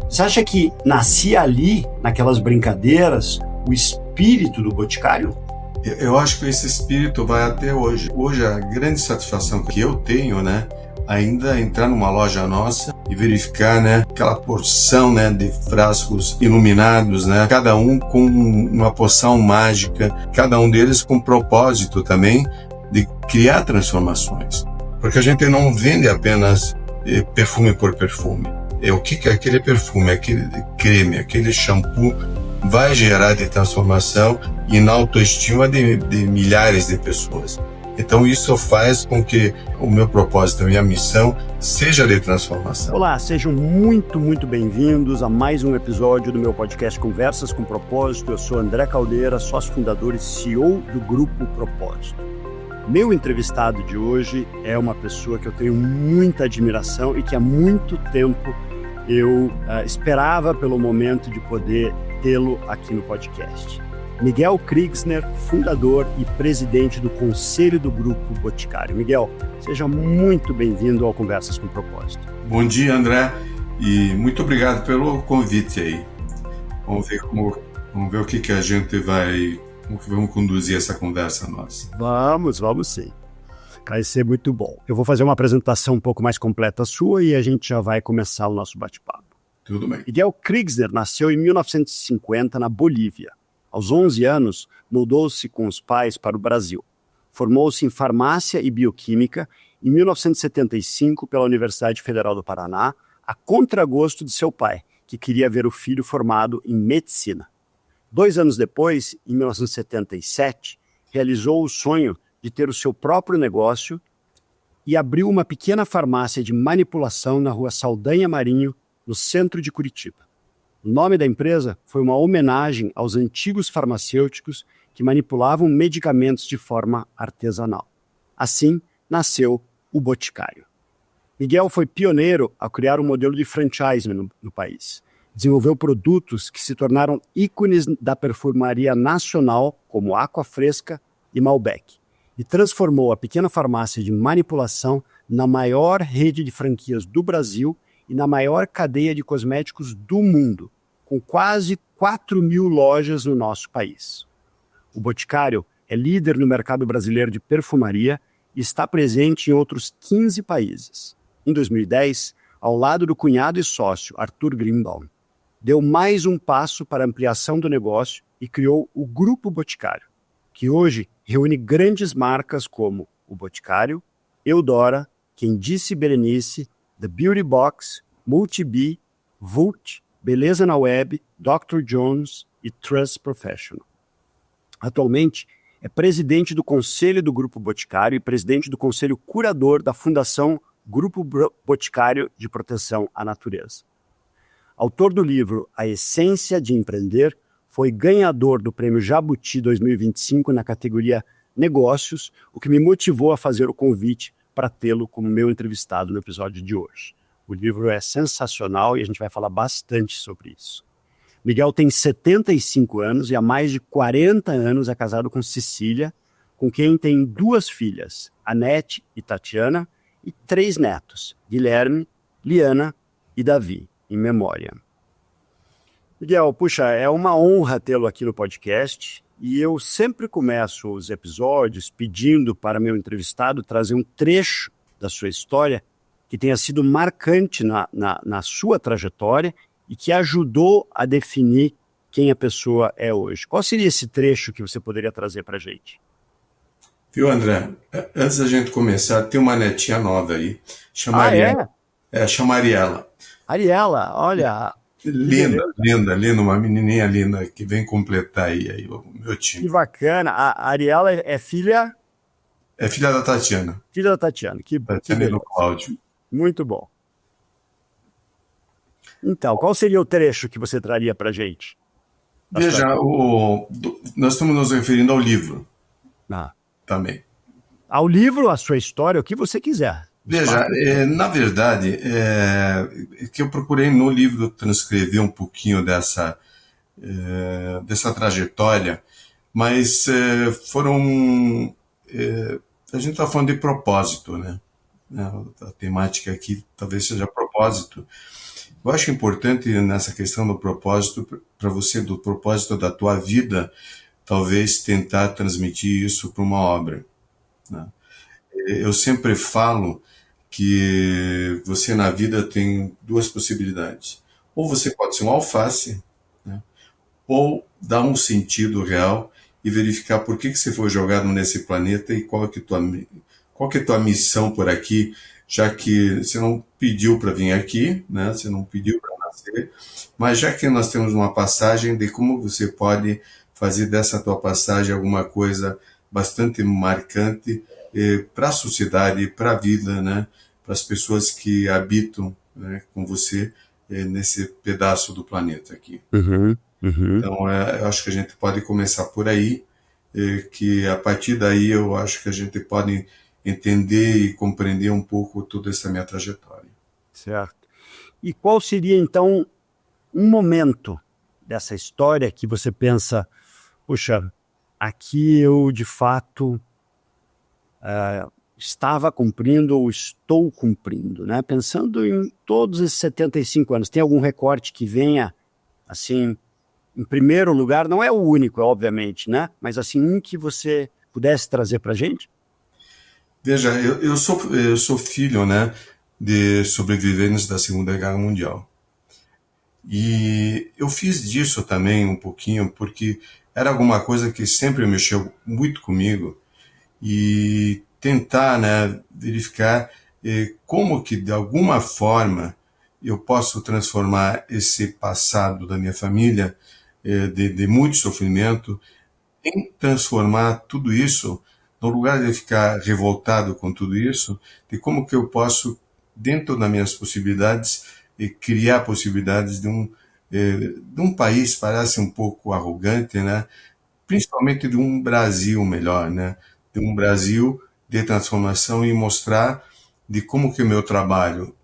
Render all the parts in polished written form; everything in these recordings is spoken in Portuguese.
Você acha que nascia ali, naquelas brincadeiras, o espírito do Boticário? Eu acho que esse espírito vai até hoje. Hoje a grande satisfação que eu tenho, né, ainda é entrar numa loja nossa e verificar, né, aquela porção, né, de frascos iluminados, né, cada um com uma poção mágica, cada um deles com propósito também de criar transformações. Porque a gente não vende apenas perfume por perfume. O que é aquele perfume, aquele creme, aquele shampoo vai gerar de transformação e na autoestima de milhares de pessoas. Então isso faz com que o meu propósito, a minha missão seja de transformação. Olá, sejam muito bem-vindos a mais um episódio do meu podcast Conversas com Propósito. Eu sou André Caldeira, sócio fundador e CEO do Grupo Propósito. Meu entrevistado de hoje é uma pessoa que eu tenho muita admiração e que há muito tempo eu esperava pelo momento de poder tê-lo aqui no podcast. Miguel Kriegsner, fundador e presidente do Conselho do Grupo Boticário. Miguel, seja muito bem-vindo ao Conversas com Propósito. Bom dia, André, e muito obrigado pelo convite aí. Vamos ver o que a gente vai... Como que vamos conduzir essa conversa nossa? Vamos sim. Vai ser muito bom. Eu vou fazer uma apresentação um pouco mais completa sua e a gente já vai começar o nosso bate-papo. Tudo bem. Miguel Kriegsner nasceu em 1950 na Bolívia. Aos 11 anos, mudou-se com os pais para o Brasil. Formou-se em farmácia e bioquímica em 1975 pela Universidade Federal do Paraná, a contragosto de seu pai, que queria ver o filho formado em medicina. 2 anos depois, em 1977, realizou o sonho de ter o seu próprio negócio e abriu uma pequena farmácia de manipulação na rua Saldanha Marinho, no centro de Curitiba. O nome da empresa foi uma homenagem aos antigos farmacêuticos que manipulavam medicamentos de forma artesanal. Assim, nasceu o Boticário. Miguel foi pioneiro ao criar um modelo de franchise no país. Desenvolveu produtos que se tornaram ícones da perfumaria nacional, como Aqua Fresca e Malbec, e transformou a pequena farmácia de manipulação na maior rede de franquias do Brasil e na maior cadeia de cosméticos do mundo, com quase 4.000 lojas no nosso país. O Boticário é líder no mercado brasileiro de perfumaria e está presente em outros 15 países. Em 2010, ao lado do cunhado e sócio Arthur Greenbaum, deu mais um passo para a ampliação do negócio e criou o Grupo Boticário, que hoje reúne grandes marcas como o Boticário, Eudora, Quem Disse Berenice, The Beauty Box, Multi-B, Vult, Beleza na Web, Dr. Jones e Trust Professional. Atualmente, é presidente do Conselho do Grupo Boticário e presidente do Conselho Curador da Fundação Grupo Boticário de Proteção à Natureza. Autor do livro A Essência de Empreender, foi ganhador do Prêmio Jabuti 2025 na categoria Negócios, o que me motivou a fazer o convite para tê-lo como meu entrevistado no episódio de hoje. O livro é sensacional e a gente vai falar bastante sobre isso. Miguel tem 75 anos e há mais de 40 anos é casado com Cecília, com quem tem 2 filhas, Anete e Tatiana, e 3 netos, Guilherme, Liana e Davi, em memória. Miguel, puxa, é uma honra tê-lo aqui no podcast e eu sempre começo os episódios pedindo para meu entrevistado trazer um trecho da sua história que tenha sido marcante na sua trajetória e que ajudou a definir quem a pessoa é hoje. Qual seria esse trecho que você poderia trazer para a gente? Viu, André? Antes da gente começar, tem uma netinha nova aí. Chama Ariela. Chama Ariela. Ariela, olha... Linda, uma menininha linda que vem completar aí o meu time. Que bacana. A Ariela é filha... É filha da Tatiana. Filha da Tatiana. Tatiana e do Cláudio. Muito bom. Então, qual seria o trecho que você traria para a gente? Veja, nós estamos nos referindo ao livro também. Ao livro, a sua história, o que você quiser. Veja, na verdade, que eu procurei no livro transcrever um pouquinho dessa trajetória, mas foram... a gente está falando de propósito, né? A temática aqui talvez seja propósito. Eu acho importante nessa questão do propósito, para você, do propósito da tua vida, talvez tentar transmitir isso para uma obra, né? Eu sempre falo que você na vida tem duas possibilidades. Ou você pode ser um alface, né? Ou dar um sentido real e verificar por que você foi jogado nesse planeta e qual que é a tua missão por aqui, já que você não pediu para vir aqui, né? Você não pediu para nascer, mas já que nós temos uma passagem, de como você pode fazer dessa tua passagem alguma coisa bastante marcante para a sociedade, para a vida, né? Para as pessoas que habitam, né, com você nesse pedaço do planeta aqui. Uhum, uhum. Então, eu acho que a gente pode começar por aí, que a partir daí eu acho que a gente pode entender e compreender um pouco toda essa minha trajetória. Certo. E qual seria, então, um momento dessa história que você pensa, puxa, aqui eu, de fato, estava cumprindo ou estou cumprindo, né? Pensando em todos esses 75 anos, tem algum recorte que venha, assim, em primeiro lugar? Não é o único, obviamente, né? Mas, assim, um que você pudesse trazer para a gente? Veja, eu sou filho, né, de sobreviventes da Segunda Guerra Mundial. E eu fiz disso também um pouquinho, porque era alguma coisa que sempre mexeu muito comigo, e tentar, né, verificar como que, de alguma forma, eu posso transformar esse passado da minha família, de muito sofrimento, em transformar tudo isso, no lugar de ficar revoltado com tudo isso, de como que eu posso, dentro das minhas possibilidades, criar possibilidades de um país, parece um pouco arrogante, né? Principalmente de um Brasil melhor, né? De um Brasil de transformação, e mostrar de como que o meu trabalho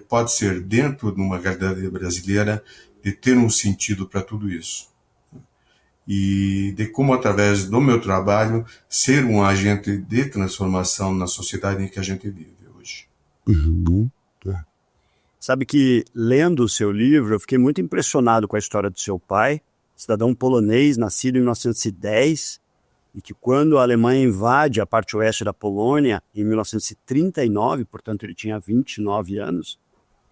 pode ser, dentro de uma realidade brasileira, de ter um sentido para tudo isso. E de como, através do meu trabalho, ser um agente de transformação na sociedade em que a gente vive hoje. Uhum. Sabe que, lendo o seu livro, eu fiquei muito impressionado com a história do seu pai, cidadão polonês, nascido em 1910, e que, quando a Alemanha invade a parte oeste da Polônia, em 1939, portanto ele tinha 29 anos,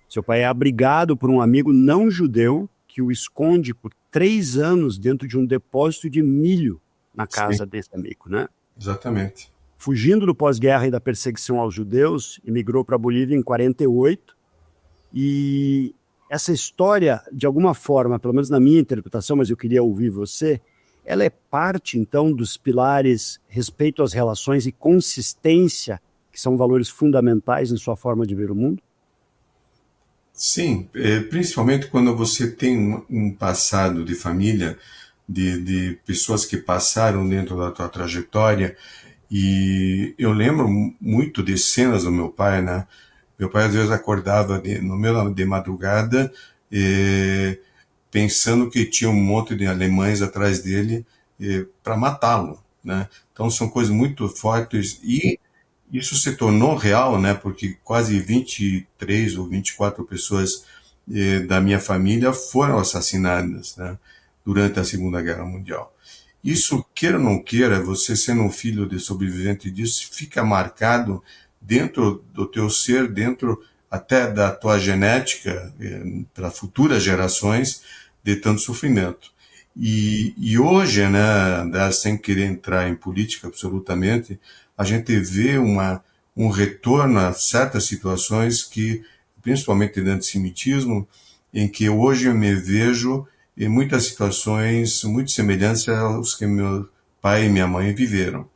seu pai é abrigado por um amigo não judeu que o esconde por 3 anos dentro de um depósito de milho na casa Sim, desse amigo, né? exatamente. Fugindo do pós-guerra e da perseguição aos judeus, emigrou para a Bolívia em 48, e essa história, de alguma forma, pelo menos na minha interpretação, mas eu queria ouvir você, ela é parte, então, dos pilares respeito às relações e consistência, que são valores fundamentais em sua forma de ver o mundo? Sim, principalmente quando você tem um passado de família, de pessoas que passaram dentro da tua trajetória. E eu lembro muito de cenas do meu pai, né? Meu pai às vezes acordava no meio de madrugada, pensando que tinha um monte de alemães atrás dele para matá-lo, né? Então são coisas muito fortes, e isso se tornou real, né? Porque quase 23 ou 24 pessoas da minha família foram assassinadas, né, durante a Segunda Guerra Mundial. Isso, queira ou não queira, você sendo um filho de sobrevivente disso, fica marcado dentro do teu ser, dentro até da tua genética, para futuras gerações, de tanto sofrimento. E hoje, né, sem querer entrar em política absolutamente, a gente vê um retorno a certas situações que, principalmente de antissemitismo, em que hoje eu me vejo em muitas situações muito semelhantes aos que meu pai e minha mãe viveram.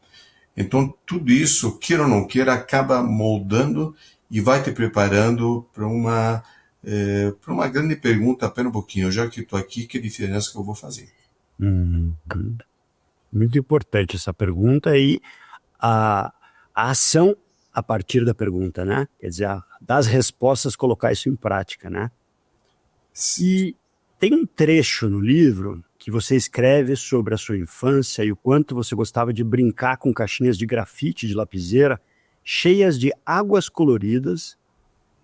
Então, tudo isso, queira ou não queira, acaba moldando e vai te preparando para uma grande pergunta. Espera um pouquinho, já que estou aqui, que diferença que eu vou fazer? Muito importante essa pergunta, e a ação a partir da pergunta, né? Quer dizer, das respostas, colocar isso em prática, né? E tem um trecho no livro que você escreve sobre a sua infância e o quanto você gostava de brincar com caixinhas de grafite de lapiseira cheias de águas coloridas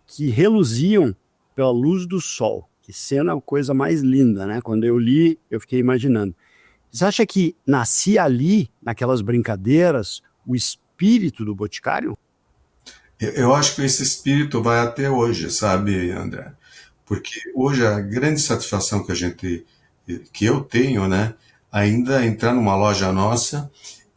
que reluziam pela luz do sol. Que cena é a coisa mais linda, né? Quando eu li, eu fiquei imaginando. Você acha que nascia ali, naquelas brincadeiras, o espírito do Boticário? Eu acho que esse espírito vai até hoje, sabe, André? Porque hoje a grande satisfação que eu tenho, né, ainda é entrar numa loja nossa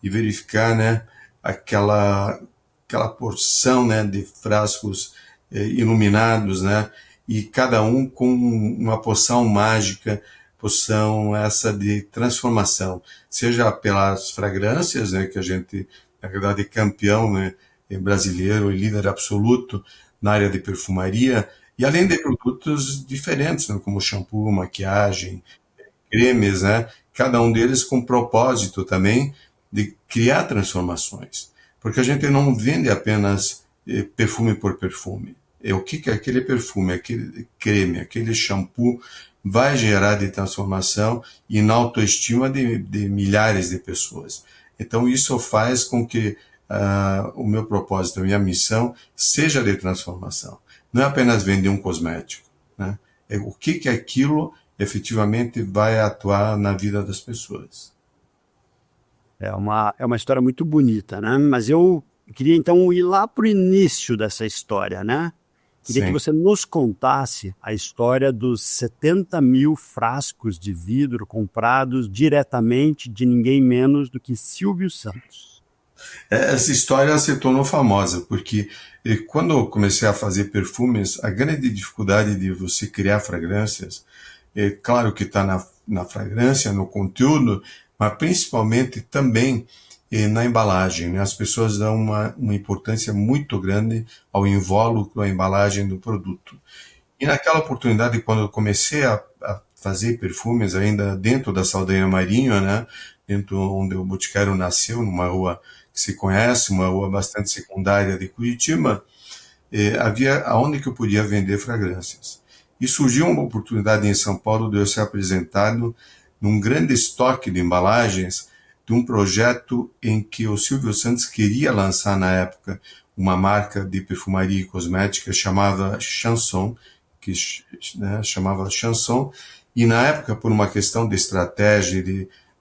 e verificar, né, aquela, aquela porção, né, de frascos iluminados, né, e cada um com uma poção mágica, poção essa de transformação, seja pelas fragrâncias, né, que a gente, na verdade, é campeão, né, brasileiro e líder absoluto na área de perfumaria, e além de produtos diferentes, né, como shampoo, maquiagem, cremes, né, cada um deles com propósito também de criar transformações. Porque a gente não vende apenas perfume por perfume. É o que aquele perfume, aquele creme, aquele shampoo vai gerar de transformação e na autoestima de milhares de pessoas. Então isso faz com que o meu propósito, a minha missão seja de transformação. Não é apenas vender um cosmético, né? É o que aquilo efetivamente vai atuar na vida das pessoas. É uma história muito bonita, né? Mas eu queria então ir lá para o início dessa história, né? Queria que Sim. você nos contasse a história dos 70 mil frascos de vidro comprados diretamente de ninguém menos do que Silvio Santos. Essa história se tornou famosa, porque quando eu comecei a fazer perfumes, a grande dificuldade de você criar fragrâncias, é claro que está na fragrância, no conteúdo, mas principalmente também na embalagem, né? As pessoas dão uma importância muito grande ao invólucro, à embalagem do produto. E naquela oportunidade, quando eu comecei a fazer perfumes ainda dentro da Saldanha Marinho, né? Dentro onde o Boticário nasceu, numa rua que se conhece, uma rua bastante secundária de Curitiba, havia aonde que eu podia vender fragrâncias. E surgiu uma oportunidade em São Paulo de eu ser apresentado num grande estoque de embalagens de um projeto em que o Silvio Santos queria lançar na época uma marca de perfumaria e cosmética chamada Chanson, que né, chamava Chanson, e na época, por uma questão de estratégia,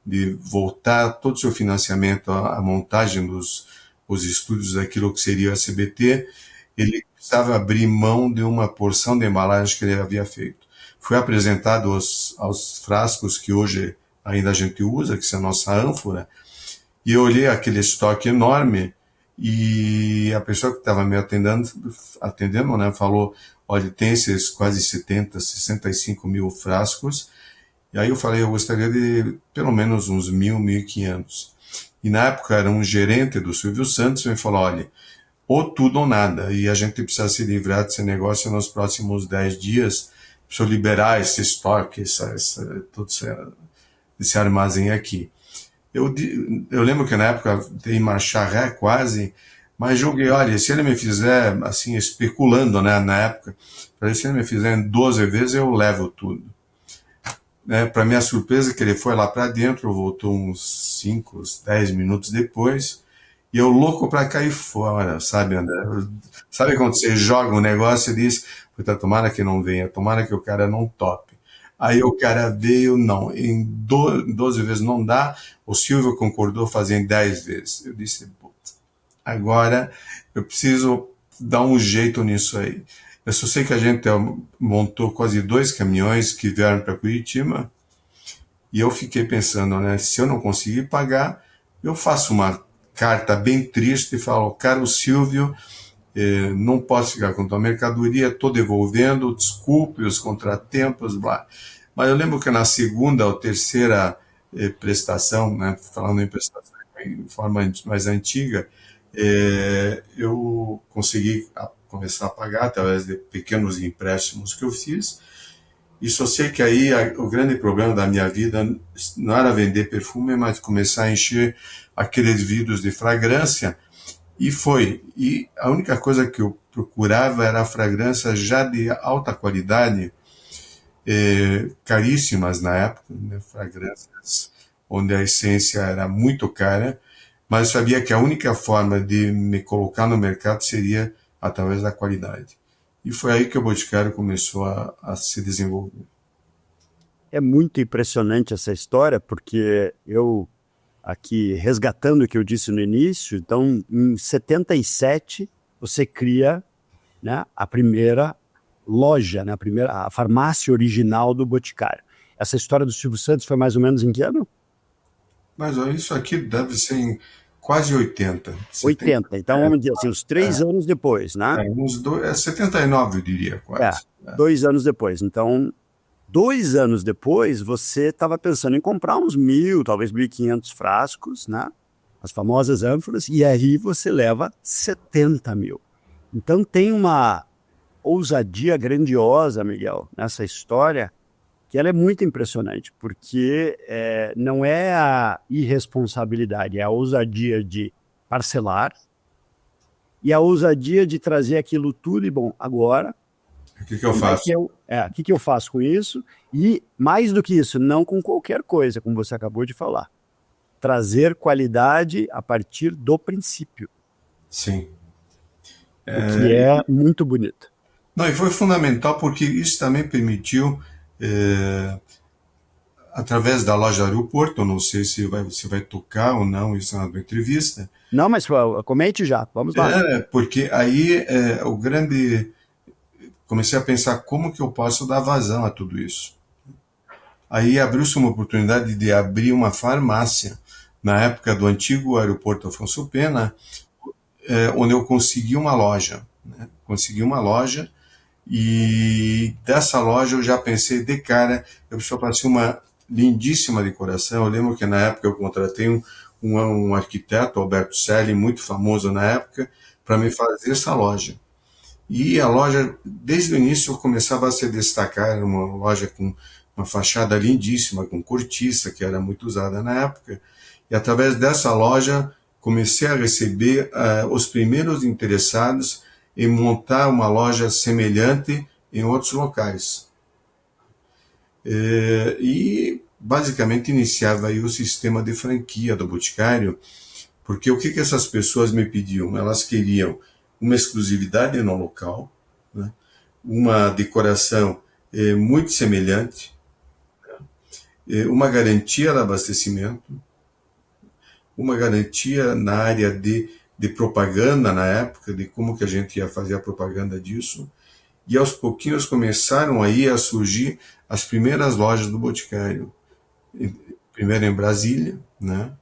de voltar todo o seu financiamento à montagem os estúdios daquilo que seria o SBT, ele precisava abrir mão de uma porção de embalagem que ele havia feito. Foi apresentado aos frascos que hoje ainda a gente usa, que são a nossa ânfora, e eu olhei aquele estoque enorme e a pessoa que estava me atendendo, né, falou, olha, tem esses quase 70, 65 mil frascos, e aí eu falei, eu gostaria de pelo menos uns 1.500. E na época era um gerente do Silvio Santos, e me falou, olha, ou tudo ou nada, e a gente precisa se livrar desse negócio nos próximos 10 dias, precisa liberar esse estoque, todo esse armazém aqui. Eu lembro que na época dei marcha ré quase, mas joguei, olha, se ele me fizer, assim, especulando, né, na época, se ele me fizer em 12 vezes, eu levo tudo. Né, para minha surpresa, que ele foi lá para dentro, voltou uns 5, 10 minutos depois, e eu louco para cair fora, sabe, André? Sabe quando você joga um negócio e diz, puta, tomara que não venha, tomara que o cara não tope. Aí o cara veio, não, em 12 vezes não dá, o Silvio concordou fazer em 10 vezes. Eu disse, puta, agora eu preciso dar um jeito nisso aí. Eu só sei que a gente montou quase 2 caminhões que vieram para Curitiba, e eu fiquei pensando, né, se eu não conseguir pagar, eu faço uma carta bem triste e falo, caro Silvio, não posso ficar com tua mercadoria, estou devolvendo, desculpe os contratempos, blá. Mas eu lembro que na segunda ou terceira prestação, né, falando em prestação em forma mais antiga, eu consegui começar a pagar através de pequenos empréstimos que eu fiz, e só sei que aí o grande problema da minha vida não era vender perfume, mas começar a encher aqueles vidros de fragrância, e foi. E a única coisa que eu procurava era fragrância já de alta qualidade, caríssimas na época, né? Fragrâncias onde a essência era muito cara, mas eu sabia que a única forma de me colocar no mercado seria através da qualidade. E foi aí que o Boticário começou a se desenvolver. É muito impressionante essa história, porque eu, aqui resgatando o que eu disse no início, então em 77 você cria, né, a primeira loja, né, a farmácia original do Boticário. Essa história do Silvio Santos foi mais ou menos em que ano? Mas ó, isso aqui deve ser em quase 80. 80. Então vamos dizer assim, uns 3 anos depois, né? Uns 79, eu diria, É, quase. 2 anos depois. Então, 2 anos depois, você estava pensando em comprar uns 1.000, talvez 1.500 frascos, né? As famosas ânforas, e aí você leva 70 mil. Então tem uma ousadia grandiosa, Miguel, nessa história, que ela é muito impressionante, porque não é a irresponsabilidade, é a ousadia de parcelar e a ousadia de trazer aquilo tudo e, bom, agora... O que eu faço? O que eu faço com isso? E, mais do que isso, não com qualquer coisa, como você acabou de falar. Trazer qualidade a partir do princípio. Sim. O que é muito bonito. Não, e foi fundamental porque isso também permitiu, através da loja Aeroporto, não sei se vai tocar ou não isso na entrevista. Não, mas comente já, vamos lá. Porque aí comecei a pensar como que eu posso dar vazão a tudo isso. Aí abriu-se uma oportunidade de abrir uma farmácia, na época do antigo aeroporto Afonso Pena, onde eu consegui uma loja. Né? Consegui uma loja, e dessa loja eu já pensei de cara, eu preciso fazer uma lindíssima decoração. Eu lembro que na época eu contratei um arquiteto, Alberto Selli, muito famoso na época, para me fazer essa loja. E a loja, desde o início, começava a se destacar. Era uma loja com uma fachada lindíssima, com cortiça, que era muito usada na época. E através dessa loja, comecei a receber os primeiros interessados em montar uma loja semelhante em outros locais. E, basicamente, iniciava aí o sistema de franquia do Boticário, porque o que essas pessoas me pediam? Elas queriam uma exclusividade no local, né? Uma decoração muito semelhante, uma garantia de abastecimento, uma garantia na área de propaganda na época, de como que a gente ia fazer a propaganda disso, e aos pouquinhos começaram aí a surgir as primeiras lojas do Boticário, primeiro em Brasília, né?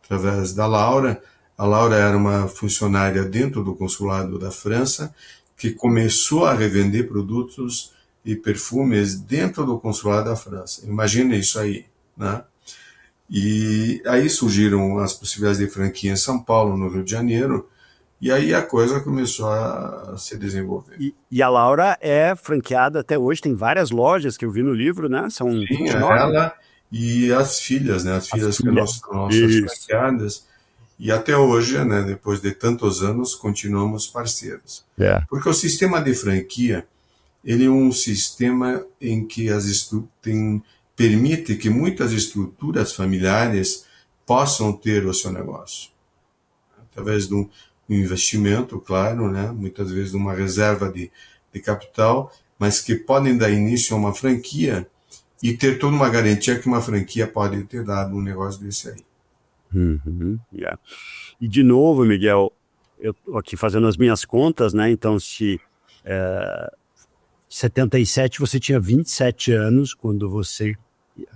Através da Laura. A Laura era uma funcionária dentro do consulado da França, que começou a revender produtos e perfumes dentro do consulado da França. Imagina isso aí, né? E aí surgiram as possibilidades de franquia em São Paulo, no Rio de Janeiro, e aí a coisa começou a se desenvolver. E a Laura é franqueada até hoje, tem várias lojas que eu vi no livro, né? São Sim, 29. ela e as filhas, né? As filhas que filhas. são nossas franqueadas. E até hoje, né, depois de tantos anos, continuamos parceiros. Porque o sistema de franquia, ele é um sistema em que permite que muitas estruturas familiares possam ter o seu negócio. Através de um investimento, claro, né, muitas vezes de uma reserva de capital, mas que podem dar início a uma franquia e ter toda uma garantia que uma franquia pode ter dado um negócio desse aí. Yeah. E de novo, Miguel, eu estou aqui fazendo as minhas contas, né? Então, se 77 você tinha 27 anos quando você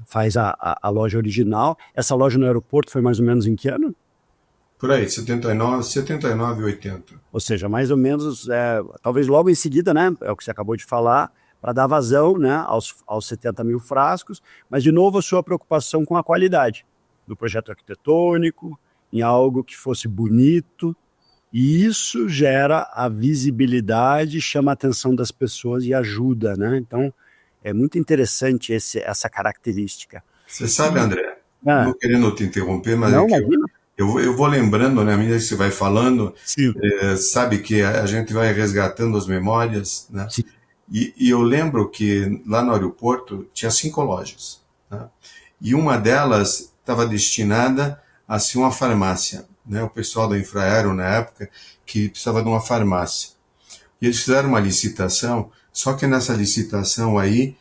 faz a loja original. Essa loja no aeroporto foi mais ou menos em que ano? Por aí, 79 e 80. Ou seja, mais ou menos, talvez logo em seguida, né? É o que você acabou de falar, para dar vazão, né, aos 70 mil frascos. Mas, de novo, a sua preocupação com a qualidade do projeto arquitetônico, em algo que fosse bonito, e isso gera a visibilidade, chama a atenção das pessoas e ajuda, né? Então, é muito interessante essa característica. Você sabe, André, não querendo te interromper, mas não, eu vou lembrando, né, à medida que você vai falando, sabe que a gente vai resgatando as memórias, né? E eu lembro que lá no aeroporto tinha 5 lojas, né? E uma delas estava destinada a ser uma farmácia, né? O pessoal da Infraero, na época, que precisava de uma farmácia. E eles fizeram uma licitação, só que nessa licitação aí,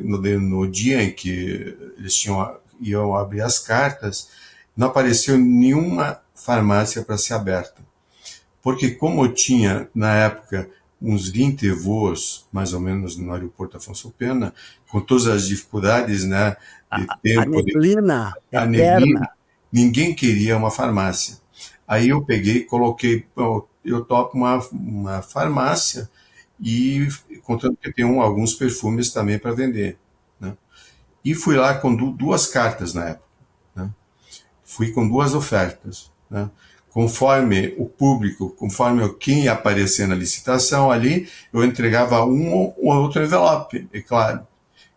no dia em que eles iam abrir as cartas, não apareceu nenhuma farmácia para ser aberta. Porque como eu tinha, na época, uns 20 voos, mais ou menos, no aeroporto Afonso Pena, com todas as dificuldades, né, de A tempo, neblina a neblina, eterna. ninguém queria uma farmácia. Aí eu peguei, coloquei, eu toco uma farmácia e contando que tem alguns perfumes também para vender, né? E fui lá com duas cartas na época, né? Fui com duas ofertas, né? Conforme o público, conforme quem ia aparecer na licitação ali, eu entregava um ou outro envelope, é claro.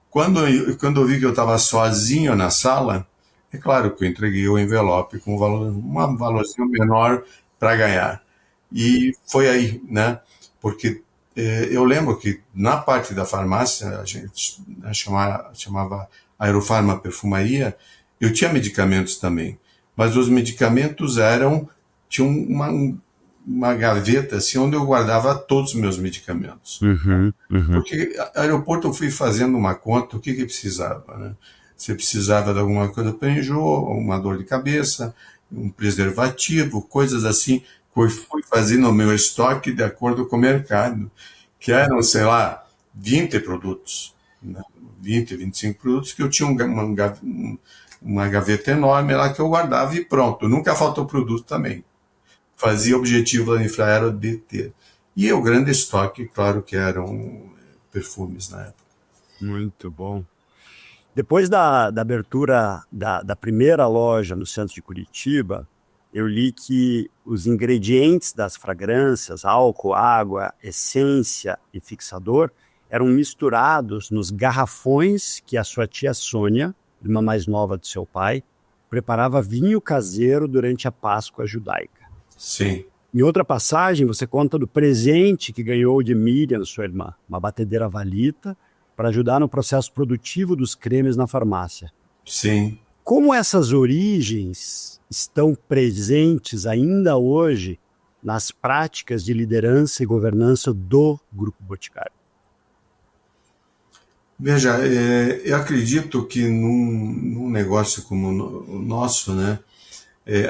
Quando eu vi que eu estava sozinho na sala, é claro que eu entreguei o envelope com um valorzinho menor para ganhar. E foi aí, né? Porque eu lembro que na parte da farmácia, a gente, né, chamava Aerofarma Perfumaria, eu tinha medicamentos também. Mas os medicamentos tinham uma gaveta assim, onde eu guardava todos os meus medicamentos. Uhum, uhum. Porque aeroporto eu fui fazendo uma conta, o que precisava, né? Você precisava de alguma coisa para enjoo, uma dor de cabeça, um preservativo, coisas assim, que eu fui fazendo o meu estoque de acordo com o mercado, que eram, sei lá, 20 produtos, né? 20, 25 produtos, que eu tinha uma gaveta enorme lá que eu guardava e pronto. Nunca faltou produto também. Fazia objetivo da Infraero de ter. E o grande estoque, claro que eram perfumes na época. Muito bom. Depois da abertura da primeira loja no centro de Curitiba, eu li que os ingredientes das fragrâncias, álcool, água, essência e fixador, eram misturados nos garrafões que a sua tia Sônia, irmã mais nova do seu pai, preparava vinho caseiro durante a Páscoa judaica. Sim. Em outra passagem, você conta do presente que ganhou de Miriam, sua irmã, uma batedeira Valita, para ajudar no processo produtivo dos cremes na farmácia. Sim. Como essas origens estão presentes ainda hoje nas práticas de liderança e governança do Grupo Boticário? Veja, eu acredito que num negócio como o nosso, né,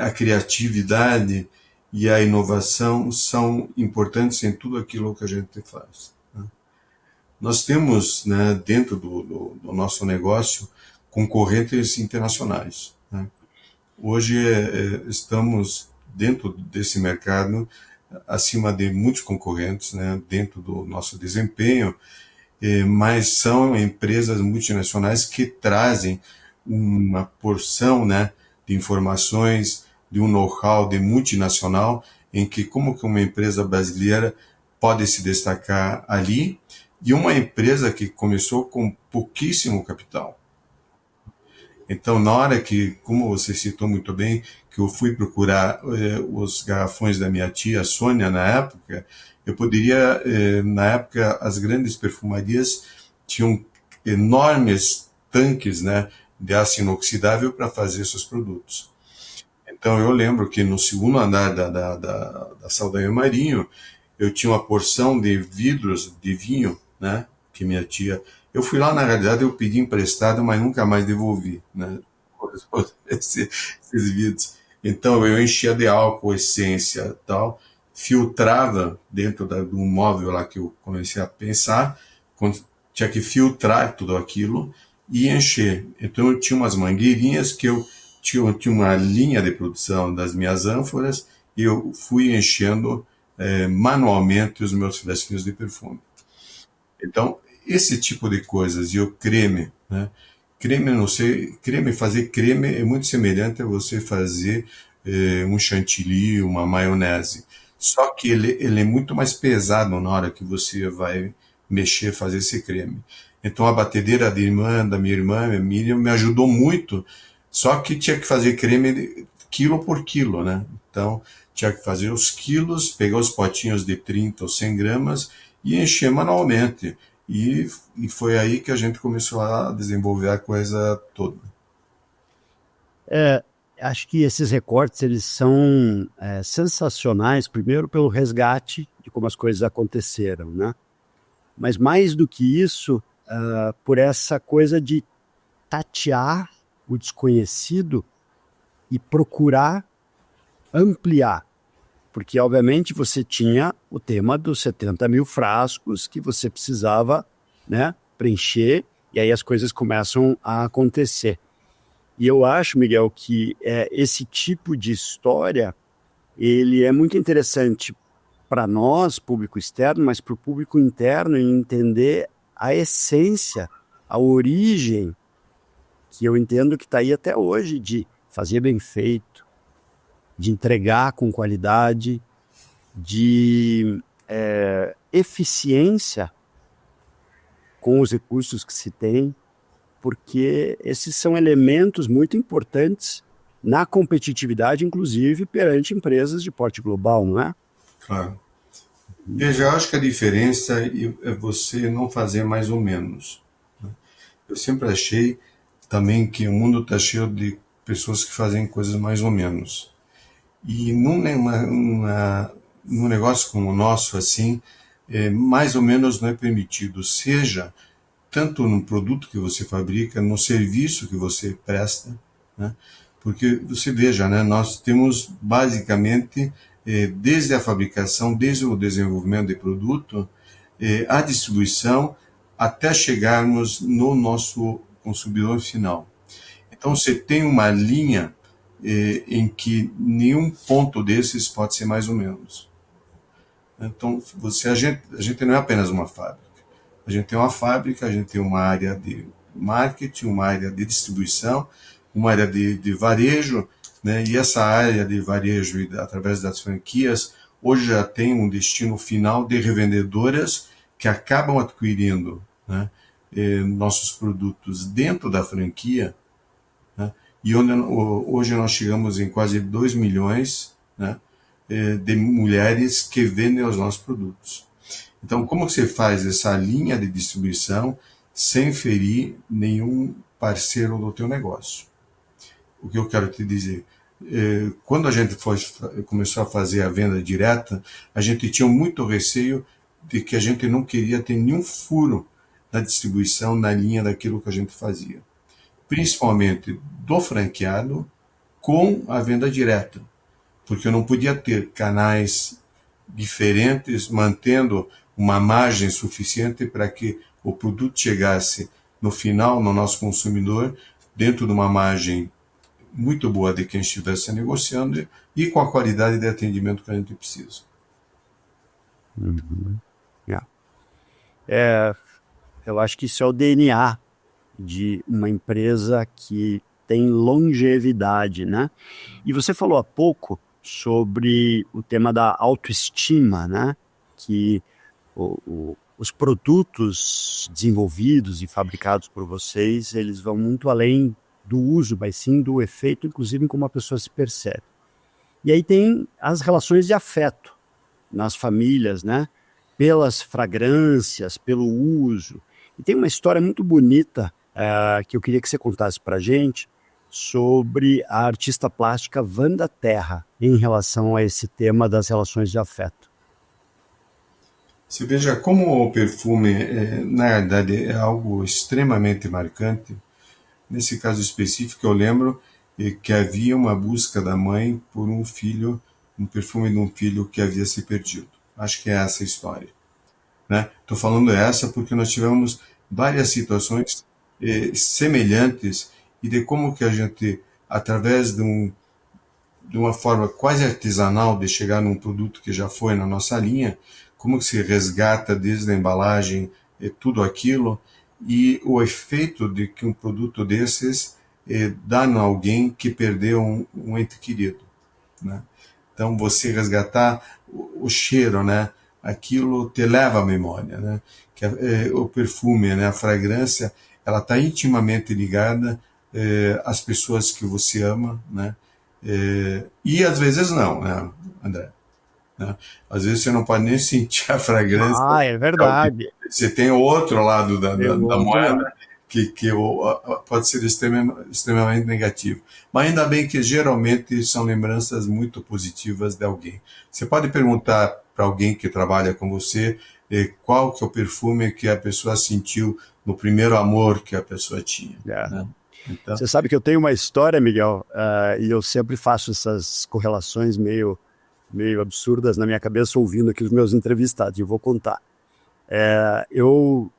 a criatividade e a inovação são importantes em tudo aquilo que a gente faz. Nós temos, né, dentro do nosso negócio, concorrentes internacionais, né? Hoje estamos dentro desse mercado acima de muitos concorrentes, né, dentro do nosso desempenho, mas são empresas multinacionais que trazem uma porção, né, de informações, de um know-how de multinacional, em que como que uma empresa brasileira pode se destacar ali, e uma empresa que começou com pouquíssimo capital. Então, na hora que, como você citou muito bem, que eu fui procurar os garrafões da minha tia Sônia na época, eu poderia, na época, as grandes perfumarias tinham enormes tanques, né, de aço inoxidável para fazer seus produtos. Então, eu lembro que no segundo andar da Saldanha Marinho, eu tinha uma porção de vidros de vinho, né, que minha tia... Eu fui lá, na realidade, eu pedi emprestado, mas nunca mais devolvi, né, esses vidros. Então, eu enchia de álcool, essência e tal, filtrava dentro do móvel lá que eu comecei a pensar, tinha que filtrar tudo aquilo e encher. Então, eu tinha umas mangueirinhas que eu tinha uma linha de produção das minhas ânforas e eu fui enchendo manualmente os meus fresquinhos de perfume. Então, esse tipo de coisas, e o creme, né? Creme, não sei, fazer creme é muito semelhante a você fazer um chantilly, uma maionese. Só que ele é muito mais pesado na hora que você vai mexer, fazer esse creme. Então, a batedeira da minha irmã, Miriam, me ajudou muito, só que tinha que fazer creme quilo por quilo, né? Então, tinha que fazer os quilos, pegar os potinhos de 30 ou 100 gramas e encher manualmente. E foi aí que a gente começou a desenvolver a coisa toda. Acho que esses recortes eles são sensacionais, primeiro pelo resgate de como as coisas aconteceram, né? Mas mais do que isso, por essa coisa de tatear o desconhecido e procurar ampliar. Porque, obviamente, você tinha o tema dos 70 mil frascos que você precisava, né, preencher, e aí as coisas começam a acontecer. E eu acho, Miguel, que esse tipo de história ele é muito interessante para nós, público externo, mas para o público interno entender a essência, a origem, que eu entendo que está aí até hoje, de fazer bem feito, de entregar com qualidade, de eficiência com os recursos que se tem, porque esses são elementos muito importantes na competitividade, inclusive perante empresas de porte global, não é? Claro. Veja, eu acho que a diferença é você não fazer mais ou menos. Eu sempre achei também que o mundo está cheio de pessoas que fazem coisas mais ou menos. E num negócio como o nosso, assim, mais ou menos não é permitido, seja tanto no produto que você fabrica, no serviço que você presta, né? Porque você veja, né, nós temos basicamente, desde a fabricação, desde o desenvolvimento de produto, a distribuição, até chegarmos no nosso consumidor final. Então você tem uma linha em que nenhum ponto desses pode ser mais ou menos. Então a gente não é apenas uma fábrica. A gente tem uma fábrica, a gente tem uma área de marketing, uma área de distribuição, uma área de varejo, né? E essa área de varejo, através das franquias, hoje já tem um destino final de revendedoras que acabam adquirindo, né, nossos produtos dentro da franquia, né? E hoje nós chegamos em quase 2 milhões, né, de mulheres que vendem os nossos produtos. Então, como você faz essa linha de distribuição sem ferir nenhum parceiro do teu negócio? O que eu quero te dizer? Quando a gente começou a fazer a venda direta, a gente tinha muito receio de que a gente não queria ter nenhum furo na distribuição, na linha daquilo que a gente fazia. Principalmente do franqueado com a venda direta. Porque eu não podia ter canais diferentes, mantendo uma margem suficiente para que o produto chegasse no final, no nosso consumidor, dentro de uma margem muito boa de quem estivesse negociando e com a qualidade de atendimento que a gente precisa. Uhum. Eu acho que isso é o DNA de uma empresa que tem longevidade, né? E você falou há pouco sobre o tema da autoestima, né? Que os produtos desenvolvidos e fabricados por vocês, eles vão muito além do uso, mas sim do efeito, inclusive em como a pessoa se percebe. E aí tem as relações de afeto nas famílias, né? Pelas fragrâncias, pelo uso. E tem uma história muito bonita que eu queria que você contasse para a gente sobre a artista plástica Wanda Terra em relação a esse tema das relações de afeto. Você veja como o perfume, na verdade, é algo extremamente marcante. Nesse caso específico, eu lembro que havia uma busca da mãe por um filho, um perfume de um filho que havia se perdido. Acho que é essa a história, né? Estou falando essa porque nós tivemos várias situações semelhantes e de como que a gente, através de uma forma quase artesanal de chegar num produto que já foi na nossa linha, como que se resgata desde a embalagem tudo aquilo e o efeito de que um produto desses dá em alguém que perdeu um ente querido, né? Então você resgatar o cheiro, né? Aquilo te leva à memória, né? Que o perfume, né? A fragrância, ela está intimamente ligada às pessoas que você ama, né? E às vezes não, né, André? Né? Às vezes você não pode nem sentir a fragrância. É verdade. Você tem o outro lado da moeda lado. que pode ser extremamente negativo. Mas ainda bem que geralmente são lembranças muito positivas de alguém. Você pode perguntar para alguém que trabalha com você, qual que é o perfume que a pessoa sentiu no primeiro amor que a pessoa tinha. Né? Então... Você sabe que eu tenho uma história, Miguel, e eu sempre faço essas correlações meio absurdas na minha cabeça, ouvindo aqui os meus entrevistados, e eu vou contar. Eu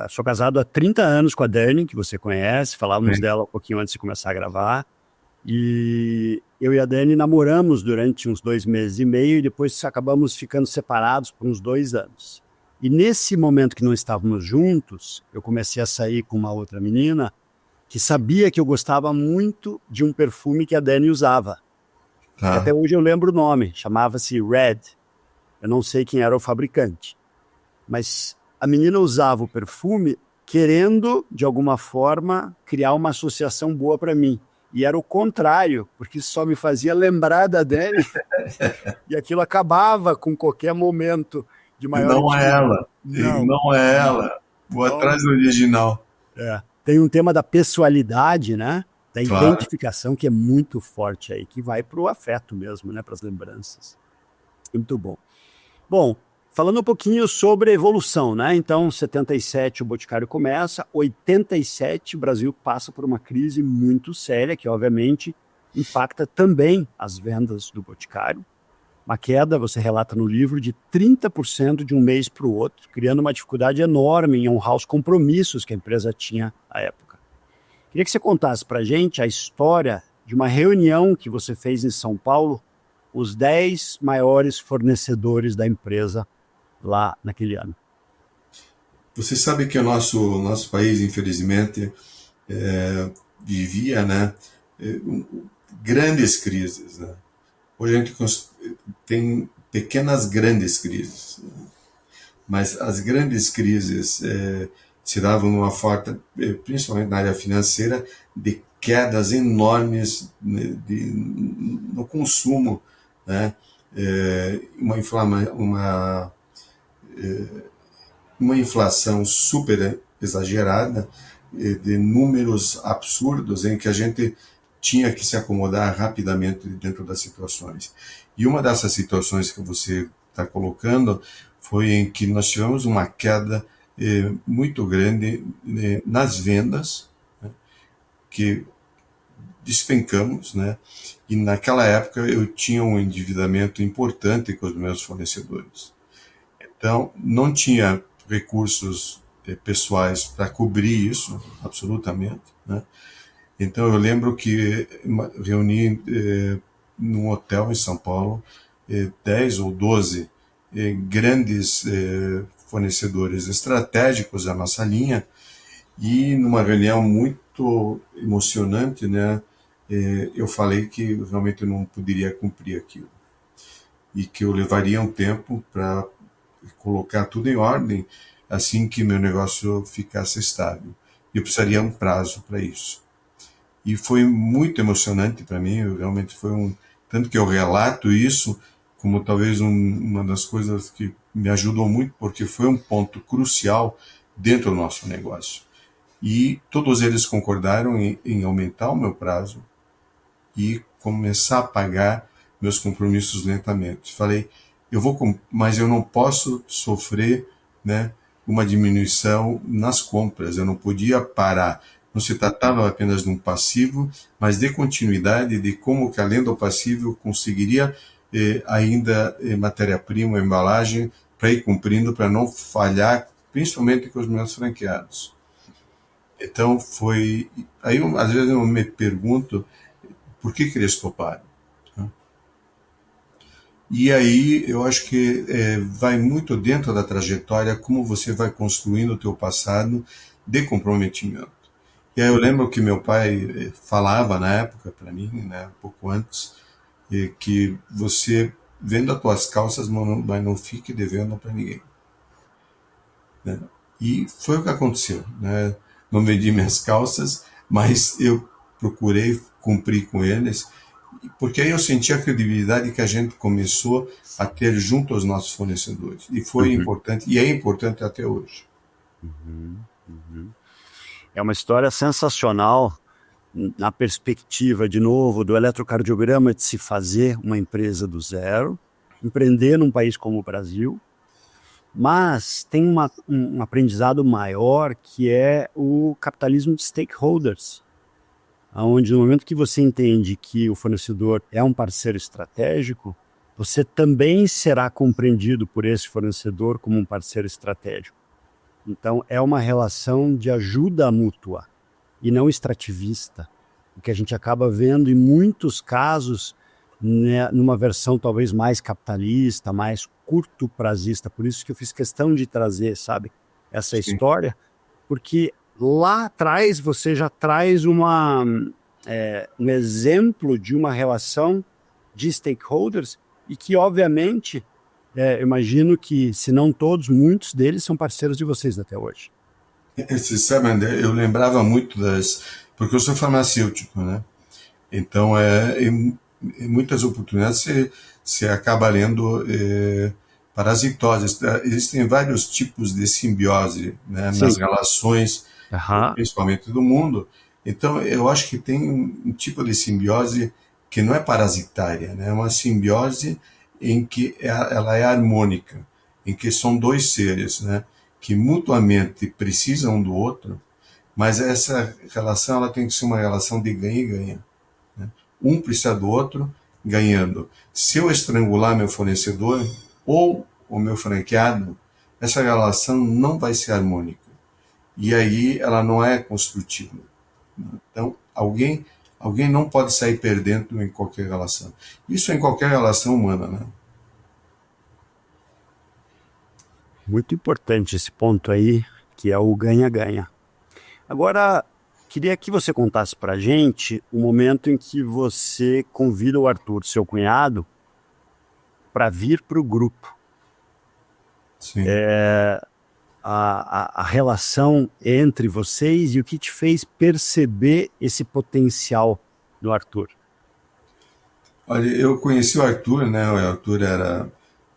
sou casado há 30 anos com a Dani, que você conhece, falávamos dela um pouquinho antes de começar a gravar, e eu e a Dani namoramos durante uns 2 meses e meio, e depois acabamos ficando separados por uns 2 anos. E nesse momento que não estávamos juntos, eu comecei a sair com uma outra menina, que sabia que eu gostava muito de um perfume que a Dani usava. Até hoje eu lembro o nome, chamava-se Red. Eu não sei quem era o fabricante. Mas a menina usava o perfume querendo, de alguma forma, criar uma associação boa para mim. E era o contrário, porque só me fazia lembrar da Dani. E aquilo acabava com qualquer momento de maior intimidade. Não é ela. Vou atrás do original. Tem um tema da pessoalidade, né? Da identificação, que é muito forte aí, que vai para o afeto mesmo, né? Para as lembranças. Muito bom. Bom, falando um pouquinho sobre a evolução, né? Então, 77 o Boticário começa, 87 o Brasil passa por uma crise muito séria, que obviamente impacta também as vendas do Boticário. Uma queda, você relata no livro, de 30% de um mês para o outro, criando uma dificuldade enorme em honrar os compromissos que a empresa tinha à época. Queria que você contasse para a gente a história de uma reunião que você fez em São Paulo, os 10 maiores fornecedores da empresa lá naquele ano. Você sabe que o nosso país, infelizmente, vivia, né, grandes crises, né? Hoje a gente tem pequenas grandes crises, né? Mas as grandes crises se davam numa forte, principalmente na área financeira, de quedas enormes no consumo, né? Uma inflação super exagerada, de números absurdos em que a gente tinha que se acomodar rapidamente dentro das situações. E uma dessas situações que você está colocando foi em que nós tivemos uma queda muito grande nas vendas, né, que despencamos, né? E naquela época eu tinha um endividamento importante com os meus fornecedores. Então, não tinha recursos pessoais para cobrir isso, absolutamente, né? Então, eu lembro que reuni num hotel em São Paulo 10 ou 12 grandes fornecedores estratégicos da nossa linha, e numa reunião muito emocionante, né, eu falei que realmente eu não poderia cumprir aquilo e que eu levaria um tempo para colocar tudo em ordem assim que meu negócio ficasse estável. Eu precisaria um prazo para isso. E foi muito emocionante para mim, realmente foi tanto que eu relato isso como talvez uma das coisas que me ajudou muito, porque foi um ponto crucial dentro do nosso negócio. E todos eles concordaram em aumentar o meu prazo e começar a pagar meus compromissos lentamente. Falei, mas eu não posso sofrer, né, uma diminuição nas compras, eu não podia parar. Não se tratava apenas de um passivo, mas de continuidade, de como que além do passivo eu conseguiria ainda matéria-prima, embalagem, para ir cumprindo, para não falhar, principalmente com os meus franqueados. Então aí às vezes eu me pergunto por que eles toparam. E aí eu acho que vai muito dentro da trajetória, como você vai construindo o teu passado de comprometimento. E aí eu lembro que meu pai falava na época para mim, né, um pouco antes, que você venda as tuas calças, mas não fique devendo para ninguém. Né? E foi o que aconteceu. Né? Não vendi minhas calças, mas eu procurei cumprir com eles, porque aí eu senti a credibilidade que a gente começou a ter junto aos nossos fornecedores. E foi importante, e é importante até hoje. É uma história sensacional na perspectiva, de novo, do eletrocardiograma, de se fazer uma empresa do zero, empreender num país como o Brasil, mas tem um aprendizado maior que é o capitalismo de stakeholders, onde no momento que você entende que o fornecedor é um parceiro estratégico, você também será compreendido por esse fornecedor como um parceiro estratégico. Então, é uma relação de ajuda mútua e não extrativista, o que a gente acaba vendo em muitos casos, né, numa versão talvez mais capitalista, mais curto-prazista. Por isso que eu fiz questão de trazer, sabe, essa Sim. história, porque lá atrás você já traz um exemplo de uma relação de stakeholders e que, obviamente, eu imagino que, se não todos, muitos deles são parceiros de vocês até hoje. Você sabe, André, eu lembrava muito porque eu sou farmacêutico, né? Então, em muitas oportunidades você acaba lendo parasitoses. Existem vários tipos de simbiose, né, nas relações, principalmente do mundo. Então, eu acho que tem um tipo de simbiose que não é parasitária, né? É uma simbiose em que ela é harmônica, em que são dois seres, né, que mutuamente precisam um do outro, mas essa relação ela tem que ser uma relação de ganha e ganha. Né? Um precisa do outro ganhando. Se eu estrangular meu fornecedor ou o meu franqueado, essa relação não vai ser harmônica. E aí ela não é construtiva. Então, alguém não pode sair perdendo em qualquer relação. Isso em qualquer relação humana, né? Muito importante esse ponto aí, que é o ganha-ganha. Agora, queria que você contasse para a gente o momento em que você convida o Arthur, seu cunhado, para vir para o grupo. Sim. A relação entre vocês e o que te fez perceber esse potencial no Arthur. Olha, eu conheci o Arthur, né? O Arthur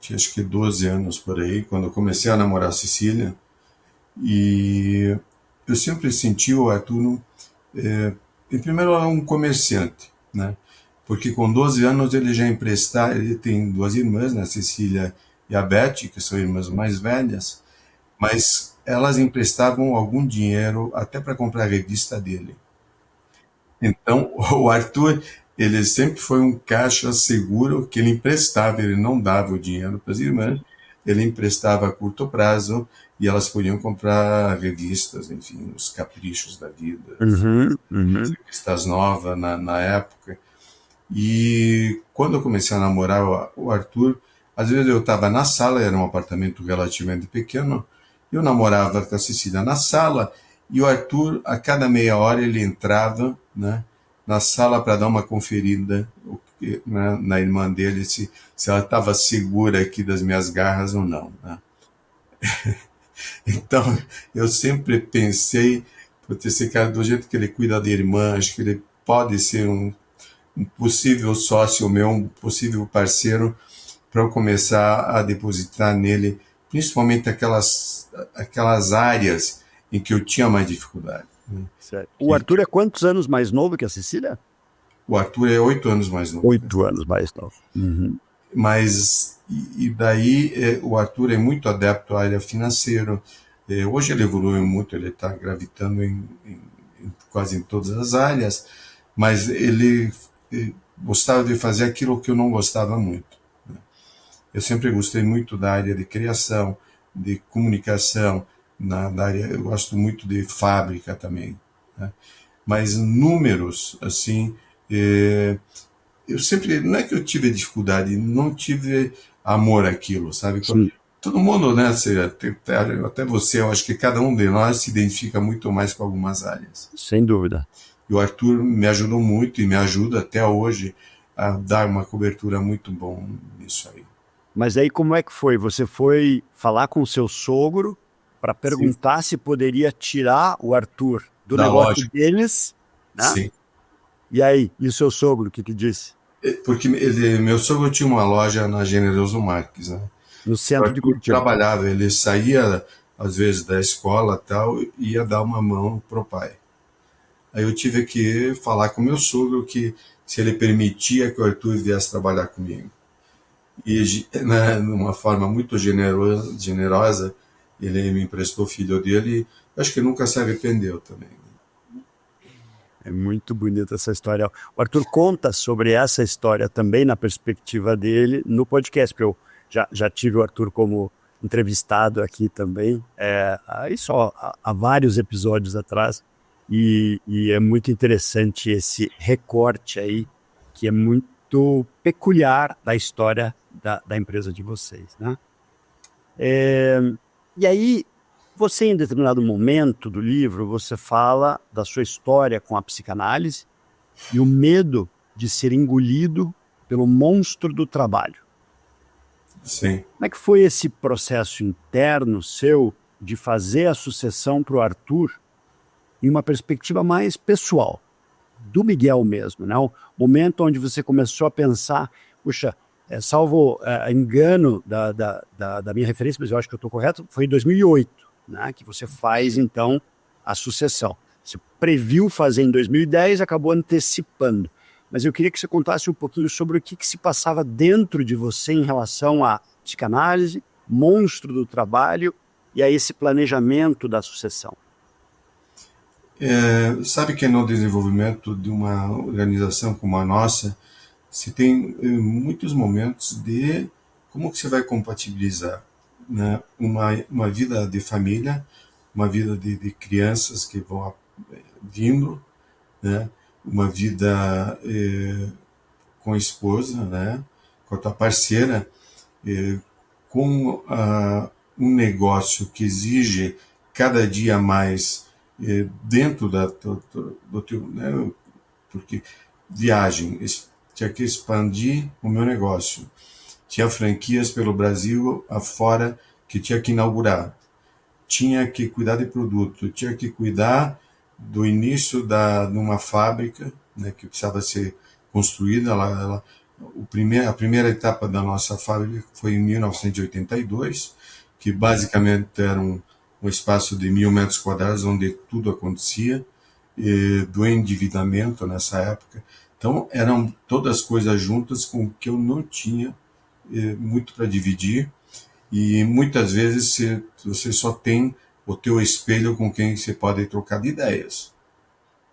tinha acho que 12 anos por aí, quando eu comecei a namorar a Cecília. E eu sempre senti o Arthur, em primeiro lugar, um comerciante, né? Porque com 12 anos ele já emprestava, ele tem duas irmãs, né? A Cecília e a Beth, que são irmãs mais velhas, mas elas emprestavam algum dinheiro até para comprar a revista dele. Então, o Arthur, ele sempre foi um caixa seguro que ele emprestava, ele não dava o dinheiro para as irmãs, ele emprestava a curto prazo e elas podiam comprar revistas, enfim, os caprichos da vida, revistas novas na época. E quando eu comecei a namorar o Arthur, às vezes eu estava na sala, era um apartamento relativamente pequeno, eu namorava com a Cecília na sala, e o Arthur, a cada meia hora, ele entrava, né, na sala para dar uma conferida na irmã dele, se ela estava segura aqui das minhas garras ou não. Né? Então, eu sempre pensei, esse cara, do jeito que ele cuida da irmã, acho que ele pode ser um possível sócio meu, um possível parceiro, para eu começar a depositar nele, principalmente aquelas áreas em que eu tinha mais dificuldade. Certo. O Arthur é quantos anos mais novo que a Cecília? O Arthur é 8 anos mais novo. 8 anos mais novo. Mas, e daí, o Arthur é muito adepto à área financeira. Hoje ele evoluiu muito, ele está gravitando quase em todas as áreas, mas ele gostava de fazer aquilo que eu não gostava muito. Né? Eu sempre gostei muito da área de criação, de comunicação, da área, eu gosto muito de fábrica também. Né? Mas números, assim, eu sempre, não é que eu tive dificuldade, não tive amor àquilo, sabe? Sim. Todo mundo, né, até você, eu acho que cada um de nós se identifica muito mais com algumas áreas. Sem dúvida. E o Arthur me ajudou muito e me ajuda até hoje a dar uma cobertura muito bom nisso aí. Mas aí como é que foi? Você foi falar com o seu sogro para perguntar se poderia tirar o Arthur do negócio deles, né? Sim. E aí, e o seu sogro, o que disse? Porque meu sogro tinha uma loja na Generoso Marques, né? No centro de Curitiba. Trabalhava, ele saía às vezes da escola tal, e ia dar uma mão pro pai. Aí eu tive que falar com meu sogro que se ele permitia que o Arthur viesse trabalhar comigo. E, né, de uma forma muito generosa, ele me emprestou o filho dele. Acho que nunca se arrependeu também. É muito bonita essa história. O Arthur conta sobre essa história também na perspectiva dele no podcast, porque eu já tive o Arthur como entrevistado aqui também, aí só há vários episódios atrás, e é muito interessante esse recorte aí, que é muito peculiar da história da empresa de vocês, né? E aí, você, em determinado momento do livro, você fala da sua história com a psicanálise e o medo de ser engolido pelo monstro do trabalho. Sim. Como é que foi esse processo interno seu de fazer a sucessão para o Arthur em uma perspectiva mais pessoal, do Miguel mesmo, né? O momento onde você começou a pensar, puxa, salvo engano da minha referência, mas eu acho que eu estou correto, foi em 2008, né, que você faz, então, a sucessão. Você previu fazer em 2010, acabou antecipando. Mas eu queria que você contasse um pouquinho sobre o que se passava dentro de você em relação à psicanálise, monstro do trabalho e a esse planejamento da sucessão. Sabe que no desenvolvimento de uma organização como a nossa, se tem muitos momentos de como que você vai compatibilizar, né, uma vida de família, uma vida de crianças que vão vindo, né, uma vida com a esposa, né, com a tua parceira, com um negócio que exige cada dia mais dentro do teu, né, porque viagem, tinha que expandir o meu negócio. Tinha franquias pelo Brasil afora que tinha que inaugurar. Tinha que cuidar de produto, tinha que cuidar do início de uma fábrica, né, que precisava ser construída. A primeira etapa da nossa fábrica foi em 1982, que basicamente era um espaço de 1.000 metros quadrados onde tudo acontecia, do endividamento nessa época. Então, eram todas coisas juntas com que eu não tinha muito para dividir, e muitas vezes você só tem o teu espelho com quem você pode trocar de ideias,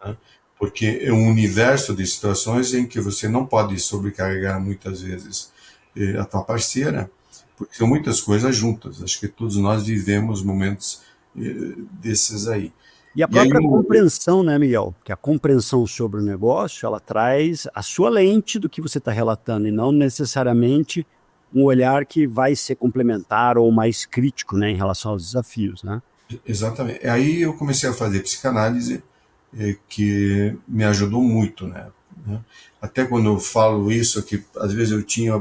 né? Porque é um universo de situações em que você não pode sobrecarregar muitas vezes a tua parceira, porque são muitas coisas juntas. Acho que todos nós vivemos momentos desses aí. E a E aí, própria compreensão, né, Miguel? Que a compreensão sobre o negócio, ela traz a sua lente do que você está relatando e não necessariamente um olhar que vai ser complementar ou mais crítico, né, em relação aos desafios, né? exatamente. Aí eu comecei a fazer psicanálise, que me ajudou muito, né? Até quando eu falo isso, que às vezes eu tinha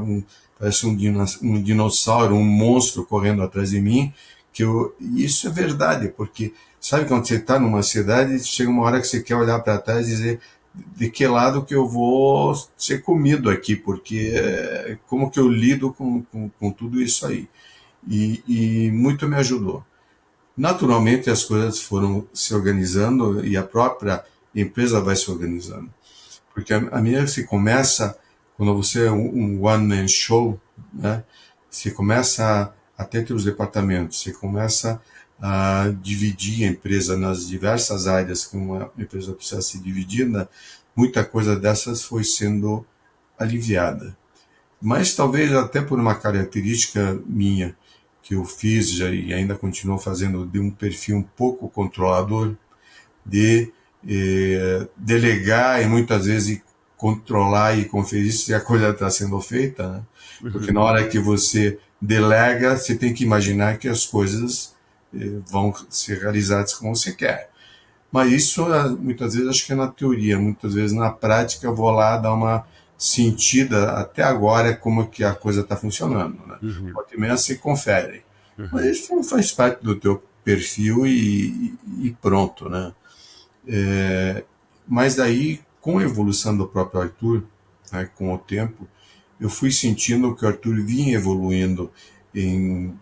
parece um dinossauro, um monstro correndo atrás de mim, isso é verdade, porque sabe quando você está numa cidade, chega uma hora que você quer olhar para trás e dizer de que lado que eu vou ser comido aqui, porque como que eu lido com tudo isso aí. E muito me ajudou. Naturalmente as coisas foram se organizando e a própria empresa vai se organizando. Porque a medida que se começa, quando você é um one-man show, né, você começa a ter os departamentos, você começa a dividir a empresa nas diversas áreas que uma empresa precisa ser dividida, muita coisa dessas foi sendo aliviada. Mas talvez até por uma característica minha, que eu fiz e ainda continuo fazendo, de um perfil um pouco controlador, de delegar e muitas vezes controlar e conferir se a coisa está sendo feita, né? Porque na hora que você delega, você tem que imaginar que as coisas vão ser realizadas como você quer. Mas isso muitas vezes acho que é na teoria, muitas vezes na prática eu vou lá dar uma sentida até agora como que a coisa está funcionando, né? Pode meia se confere. Mas isso faz parte do teu perfil e pronto, né? Mas daí, com a evolução do próprio Arthur, né, com o tempo, eu fui sentindo que o Arthur vinha evoluindo em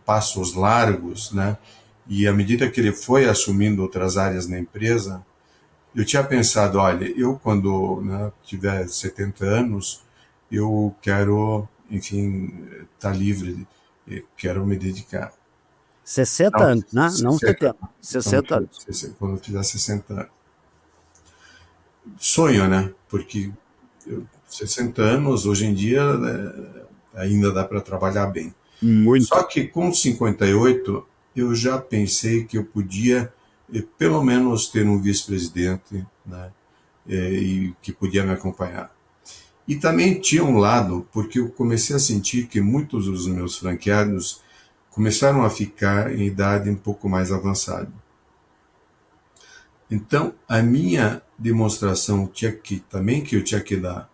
passos largos, né? E à medida que ele foi assumindo outras áreas na empresa, eu tinha pensado, olha, eu quando, né, tiver 70 anos, eu quero enfim, está livre, quero me dedicar. 60 anos, né? Não 70, 60 anos. Quando eu fizer 60 anos. Sonho, né? Porque 60 anos, hoje em dia, ainda dá para trabalhar bem. Muito. Só que com 58, eu já pensei que eu podia, pelo menos, ter um vice-presidente, né? E que podia me acompanhar. E também tinha um lado, porque eu comecei a sentir que muitos dos meus franqueados começaram a ficar em idade um pouco mais avançada. Então, a minha demonstração que eu tinha que dar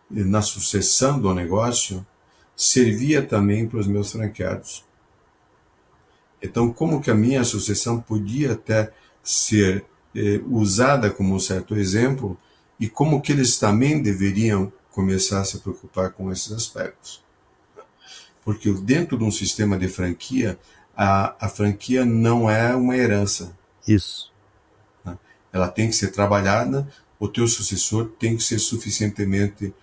na sucessão do negócio servia também para os meus franqueados. Então, como que a minha sucessão podia até ser usada como um certo exemplo e como que eles também deveriam começar a se preocupar com esses aspectos. Porque dentro de um sistema de franquia, a franquia não é uma herança. Isso. Ela tem que ser trabalhada, o teu sucessor tem que ser suficientemente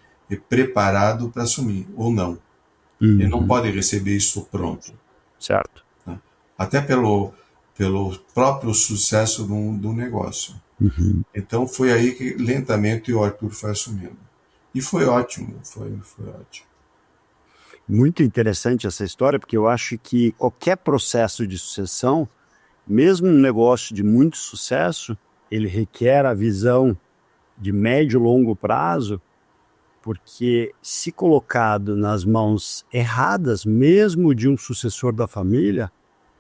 preparado para assumir, ou não. Ele não pode receber isso pronto. Certo. Né? Até pelo próprio sucesso do negócio. Então foi aí que lentamente o Arthur foi assumindo. E foi ótimo, foi ótimo. Muito interessante essa história, porque eu acho que qualquer processo de sucessão, mesmo um negócio de muito sucesso, ele requer a visão de médio e longo prazo, porque se colocado nas mãos erradas, mesmo de um sucessor da família,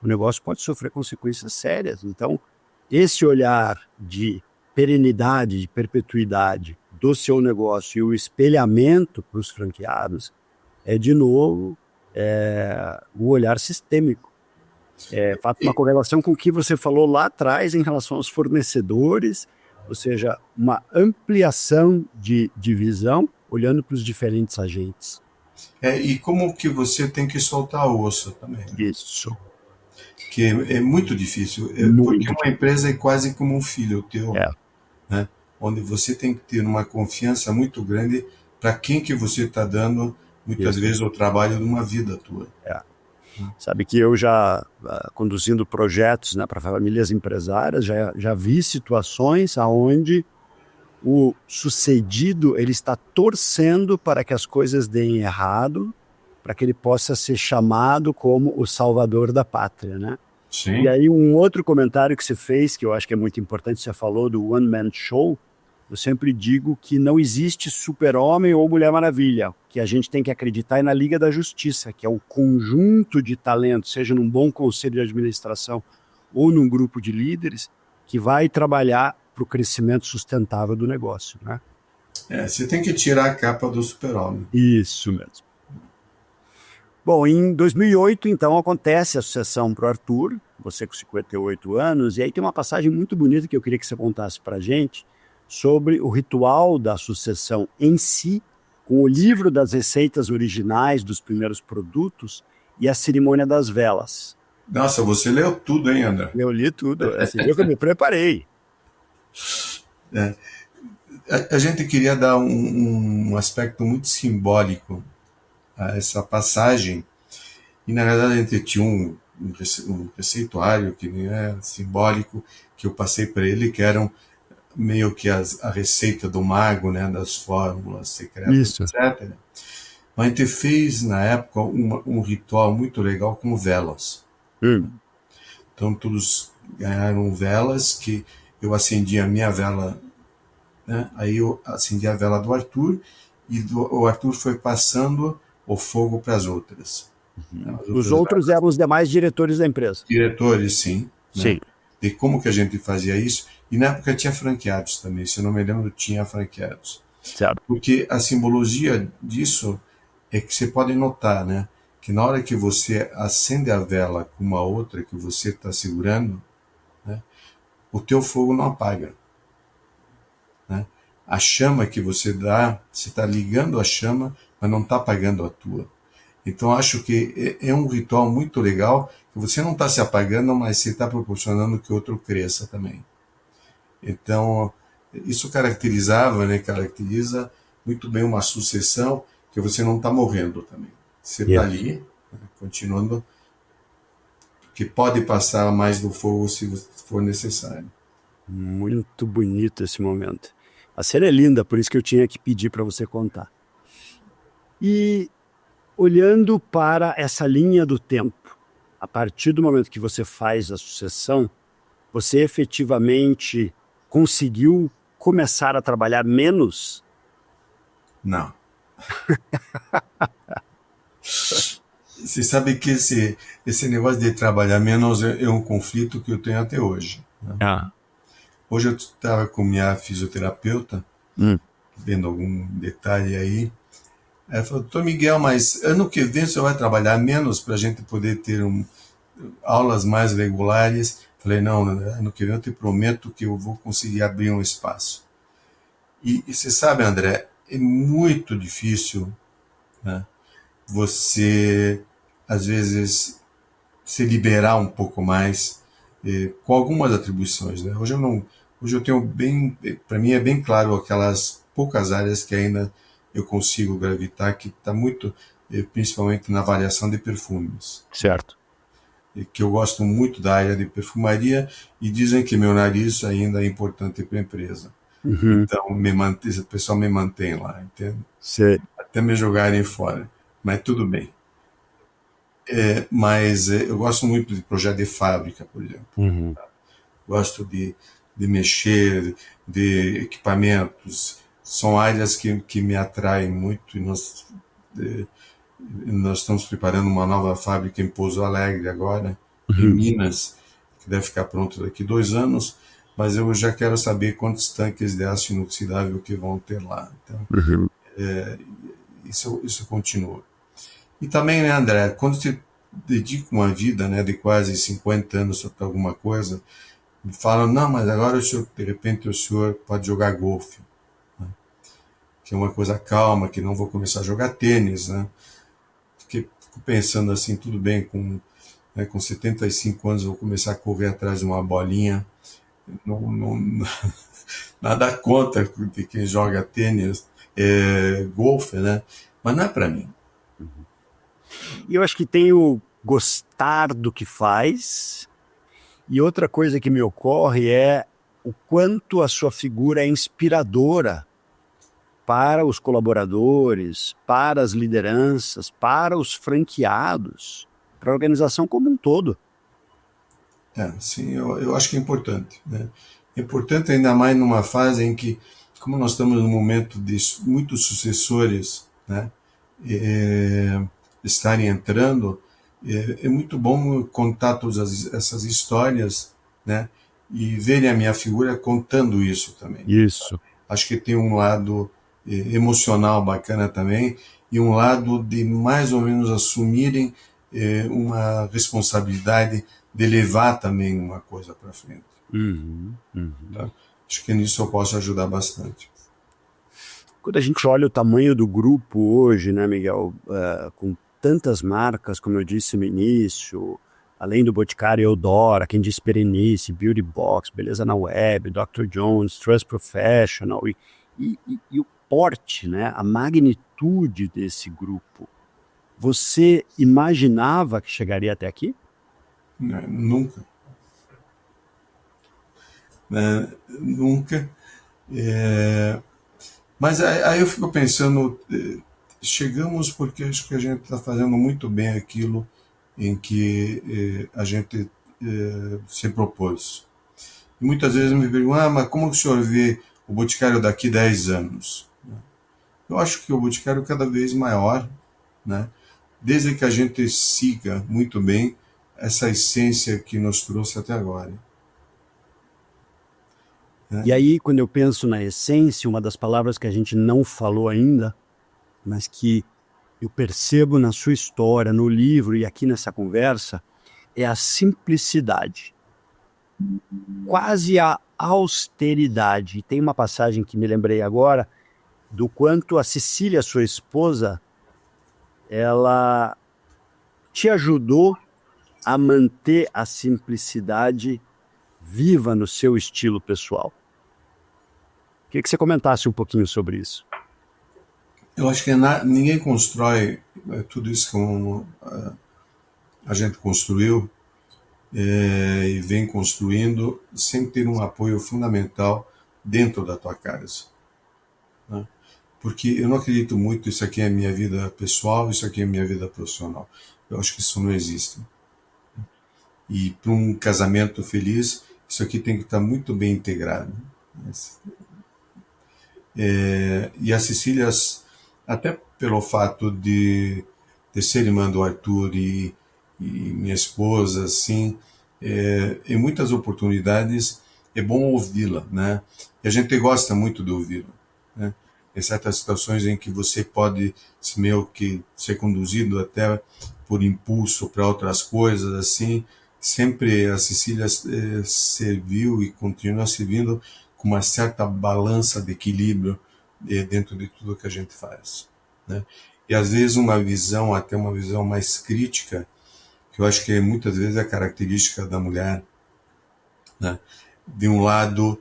o negócio pode sofrer consequências sérias. Então, esse olhar de perenidade, de perpetuidade do seu negócio e o espelhamento para os franqueados é, de novo, o olhar sistêmico. Fato uma correlação com o que você falou lá atrás em relação aos fornecedores, ou seja, uma ampliação de visão olhando para os diferentes agentes. E como que você tem que soltar o osso também. Né? Isso. Que é muito difícil, porque uma empresa é quase como um filho teu, né? Onde você tem que ter uma confiança muito grande para quem que você está dando, muitas vezes, o trabalho de uma vida tua. Sabe que eu já, conduzindo projetos, né, para famílias empresárias, já vi situações onde o sucedido ele está torcendo para que as coisas deem errado, para que ele possa ser chamado como o salvador da pátria, né? Sim. E aí um outro comentário que você fez, que eu acho que é muito importante, você falou do One Man Show. Eu sempre digo que não existe super-homem ou Mulher Maravilha. O que a gente tem que acreditar é na Liga da Justiça, que é um conjunto de talentos, seja num bom conselho de administração ou num grupo de líderes, que vai trabalhar para o crescimento sustentável do negócio, né? Você tem que tirar a capa do super-homem. Isso mesmo. Bom, em 2008, então, acontece a sucessão para o Arthur, você com 58 anos, e aí tem uma passagem muito bonita que eu queria que você contasse para a gente, sobre o ritual da sucessão em si, com o livro das receitas originais dos primeiros produtos e a cerimônia das velas. Nossa, você leu tudo, hein, André? Eu li tudo, esse dia que eu me preparei. A gente queria dar um aspecto muito simbólico a essa passagem, e na verdade a gente tinha um receituário que é simbólico, que eu passei para ele, que eram meio que a receita do mago, né, das fórmulas secretas, Isso. etc. Mas a gente fez, na época, um ritual muito legal com velas. Então, todos ganharam velas, que eu acendi a minha vela, né, aí eu acendi a vela do Arthur, e o Arthur foi passando o fogo para as outras. Os outros eram os demais diretores da empresa. Diretores, sim. Sim. Né? De como que a gente fazia isso. E na época tinha franqueados também, se eu não me lembro, tinha franqueados. Certo. Porque a simbologia disso é que você pode notar, né, que na hora que você acende a vela com uma outra que você está segurando, né, o teu fogo não apaga. Né? A chama que você dá, você está ligando a chama, mas não está apagando a tua. Então acho que é um ritual muito legal, que você não está se apagando, mas você está proporcionando que o outro cresça também. Então, isso caracteriza muito bem uma sucessão, que você não está morrendo também. Você está ali, né, continuando, que pode passar mais do fogo se for necessário. Muito bonito esse momento. A cena é linda, por isso que eu tinha que pedir para você contar. E olhando para essa linha do tempo, a partir do momento que você faz a sucessão, você efetivamente conseguiu começar a trabalhar menos? Não. Você sabe que esse negócio de trabalhar menos é um conflito que eu tenho até hoje, né? Ah. Hoje eu estava com minha fisioterapeuta, vendo algum detalhe aí. Ela falou, doutor Miguel, mas ano que vem você vai trabalhar menos para a gente poder ter aulas mais regulares? Falei, não, ano que vem eu te prometo que eu vou conseguir abrir um espaço. E você sabe, André, é muito difícil, né, você, às vezes, se liberar um pouco mais com algumas atribuições, né? Hoje eu tenho para mim é bem claro aquelas poucas áreas que ainda eu consigo gravitar, que está muito, principalmente na avaliação de perfumes. Certo. Que eu gosto muito da área de perfumaria e dizem que meu nariz ainda é importante para a empresa. Então, o pessoal me mantém lá, entende? Sei. Até me jogarem fora, mas tudo bem. Mas eu gosto muito de projeto de fábrica, por exemplo. Gosto de mexer, de equipamentos. São áreas que me atraem muito e nós estamos preparando uma nova fábrica em Pouso Alegre agora, em Minas, que deve ficar pronto daqui 2 anos, mas eu já quero saber quantos tanques de aço inoxidável que vão ter lá. Então, isso continua. E também, né, André, quando você dedica uma vida, né, de quase 50 anos para alguma coisa, me falam, não, mas agora de repente o senhor pode jogar golfe, né? Que é uma coisa calma, que não vou começar a jogar tênis, né? Fico pensando assim, tudo bem, com 75 anos eu vou começar a correr atrás de uma bolinha. Nada contra de quem joga tênis, golfe, né? Mas não é para mim. E eu acho que tem o gostar do que faz, e outra coisa que me ocorre é o quanto a sua figura é inspiradora para os colaboradores, para as lideranças, para os franqueados, para a organização como um todo. Sim, eu acho que é importante, né? É importante ainda mais numa fase em que, como nós estamos num momento de muitos sucessores, né, estarem entrando, é muito bom contar todas essas histórias, né, e verem a minha figura contando isso também. Isso. Acho que tem um lado emocional bacana também e um lado de mais ou menos assumirem uma responsabilidade de levar também uma coisa para frente. Tá? Acho que nisso eu posso ajudar bastante. Quando a gente olha o tamanho do grupo hoje, né, Miguel, com tantas marcas, como eu disse no início, além do Boticário Eudora, quem disse Berenice, Beauty Box, Beleza na Web, Dr. Jones, Trust Professional, e o porte, né, a magnitude desse grupo, você imaginava que chegaria até aqui? Nunca. Nunca. Mas aí eu fico pensando, chegamos porque acho que a gente está fazendo muito bem aquilo em que a gente se propôs. E muitas vezes me perguntam, mas como o senhor vê o Boticário daqui 10 anos? Eu acho que o Boticário é cada vez maior, né? Desde que a gente siga muito bem essa essência que nos trouxe até agora. E aí, quando eu penso na essência, uma das palavras que a gente não falou ainda, mas que eu percebo na sua história, no livro e aqui nessa conversa, é a simplicidade. Quase a austeridade. E tem uma passagem que me lembrei agora, do quanto a Cecília, sua esposa, ela te ajudou a manter a simplicidade viva no seu estilo pessoal. Queria que você comentasse um pouquinho sobre isso. Eu acho que ninguém constrói tudo isso como a gente construiu e vem construindo sem ter um apoio fundamental dentro da tua casa, né? Porque eu não acredito muito, isso aqui é minha vida pessoal, isso aqui é minha vida profissional. Eu acho que isso não existe. E para um casamento feliz, isso aqui tem que estar muito bem integrado. E a Cecília, até pelo fato de ser irmã do Arthur e minha esposa, assim, em muitas oportunidades é bom ouvi-la, né? E a gente gosta muito de ouvi-la, né? Em certas situações em que você pode meio que ser conduzido até por impulso para outras coisas, assim, sempre a Cecília serviu e continua servindo com uma certa balança de equilíbrio dentro de tudo que a gente faz, né? E às vezes até uma visão mais crítica, que eu acho que muitas vezes é característica da mulher, né? De um lado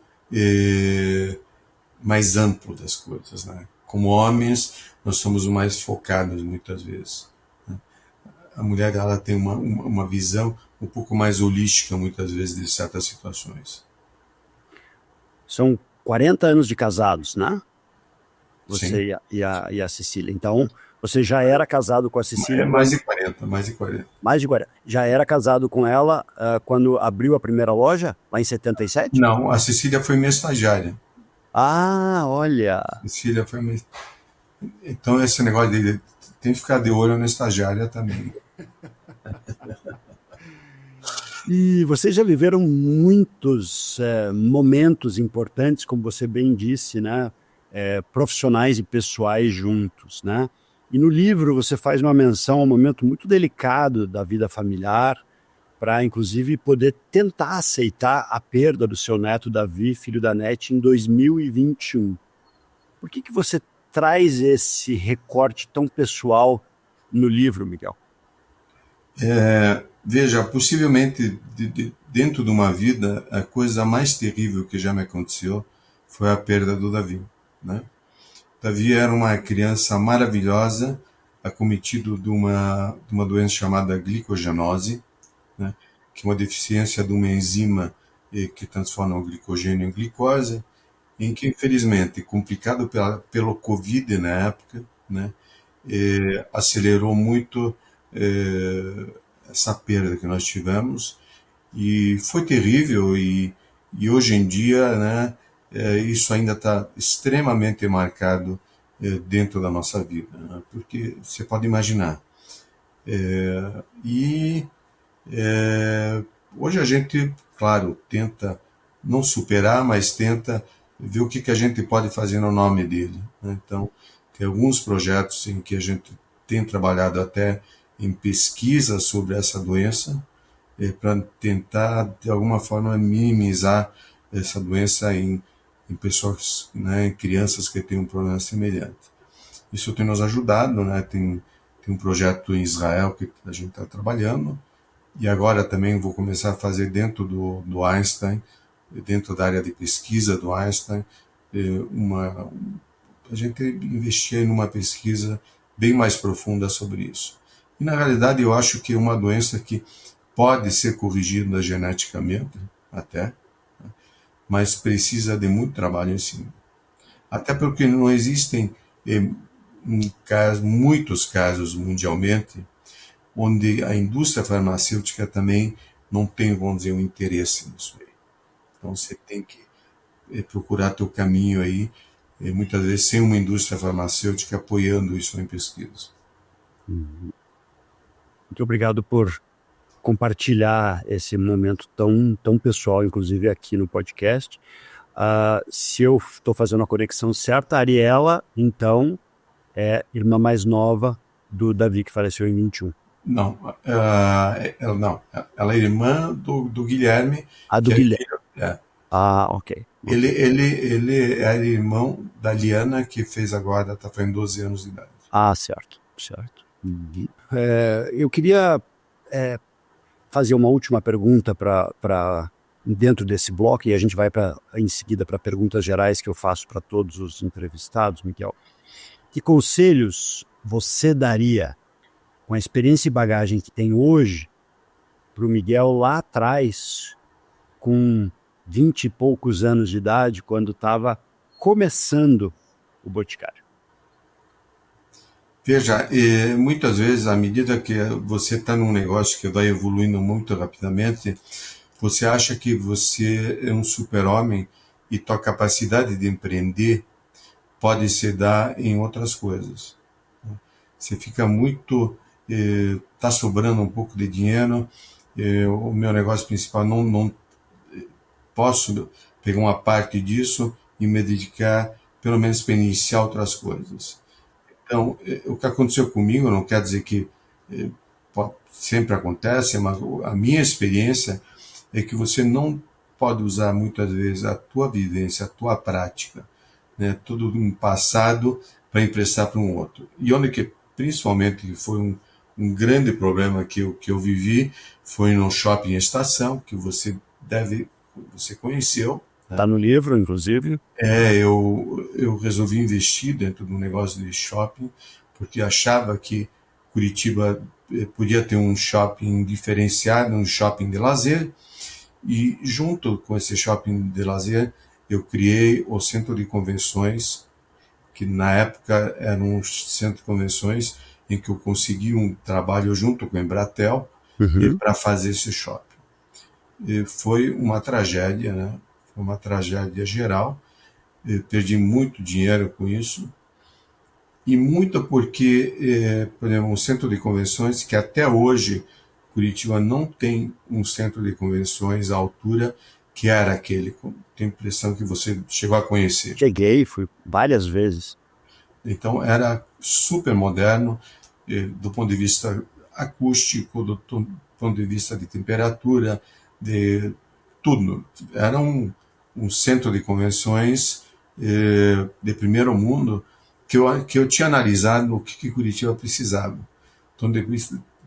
mais amplo das coisas, né? Como homens, nós somos mais focados muitas vezes, né? A mulher, ela tem uma visão um pouco mais holística muitas vezes de certas situações. São 40 anos de casados, né? Sim. Você e a Cecília. Então, você já era casado com a Cecília? Mais de 40, mais de 40. Mais de 40. Já era casado com ela quando abriu a primeira loja, lá em 77? Não, a Cecília foi minha estagiária. Ah, olha. A Cecília foi minha... Então, esse negócio de tem que ficar de olho na estagiária também. E vocês já viveram muitos momentos importantes, como você bem disse, né? Profissionais e pessoais juntos, né? E no livro você faz uma menção a um momento muito delicado da vida familiar, para inclusive poder tentar aceitar a perda do seu neto Davi, filho da NET, em 2021. Por que você traz esse recorte tão pessoal no livro, Miguel? Veja, possivelmente dentro de uma vida, a coisa mais terrível que já me aconteceu foi a perda do Davi, né? Davi era uma criança maravilhosa, acometido de uma doença chamada glicogenose, né? Que é uma deficiência de uma enzima que transforma o glicogênio em glicose, em que, infelizmente, complicado pelo Covid na época, né? Acelerou muito essa perda que nós tivemos, e foi terrível, e hoje em dia, né, isso ainda está extremamente marcado dentro da nossa vida, né? Porque você pode imaginar. Hoje a gente, claro, tenta não superar, mas tenta ver o que a gente pode fazer no nome dele, né? Então, tem alguns projetos em que a gente tem trabalhado até em pesquisa sobre essa doença, para tentar, de alguma forma, minimizar essa doença em pessoas, né, em crianças que têm um problema semelhante. Isso tem nos ajudado, né? Tem um projeto em Israel que a gente está trabalhando, e agora também vou começar a fazer dentro do Einstein, dentro da área de pesquisa do Einstein, a gente investir em uma pesquisa bem mais profunda sobre isso. E na realidade eu acho que é uma doença que pode ser corrigida geneticamente, até, mas precisa de muito trabalho em cima. Até porque não existem muitos casos mundialmente onde a indústria farmacêutica também não tem, vamos dizer, um interesse nisso aí. Então você tem que procurar teu caminho aí, muitas vezes sem uma indústria farmacêutica apoiando isso em pesquisas. Muito obrigado por compartilhar esse momento tão pessoal, inclusive aqui no podcast. Se eu estou fazendo a conexão certa, a Ariela, então, é irmã mais nova do Davi, que faleceu em 21. Não, ela é irmã do Guilherme. Do Guilherme. Ok. Ele é irmão da Liana, que fez agora, está fazendo 12 anos de idade. Certo. Eu queria fazer uma última pergunta para dentro desse bloco, e a gente vai em seguida para perguntas gerais que eu faço para todos os entrevistados, Miguel. Que conselhos você daria, com a experiência e bagagem que tem hoje, para o Miguel lá atrás, com 20 e poucos anos de idade, quando estava começando o Boticário? Veja, muitas vezes, à medida que você está num negócio que vai evoluindo muito rapidamente, você acha que você é um super-homem e tua capacidade de empreender pode se dar em outras coisas. Você fica muito... Está sobrando um pouco de dinheiro, o meu negócio principal não posso pegar uma parte disso e me dedicar, pelo menos, para iniciar outras coisas. Então, o que aconteceu comigo não quer dizer que sempre acontece, mas a minha experiência é que você não pode usar muitas vezes a tua vivência, a tua prática, né, tudo um passado para emprestar para um outro. E onde que principalmente foi um grande problema que eu vivi foi no shopping estação, que você conheceu. Está no livro, inclusive. Eu resolvi investir dentro do negócio de shopping, porque achava que Curitiba podia ter um shopping diferenciado, um shopping de lazer, e junto com esse shopping de lazer, eu criei o centro de convenções, que na época era um centro de convenções em que eu consegui um trabalho junto com a Embratel para fazer esse shopping. E foi uma tragédia, né? Foi uma tragédia geral. Eu perdi muito dinheiro com isso. E muito porque, por exemplo, um centro de convenções, que até hoje Curitiba não tem um centro de convenções à altura que era aquele. Tenho a impressão que você chegou a conhecer. Cheguei, fui várias vezes. Então era super moderno, do ponto de vista acústico, do ponto de vista de temperatura, de tudo. Era um centro de convenções de primeiro mundo que eu tinha analisado o que Curitiba precisava. Então,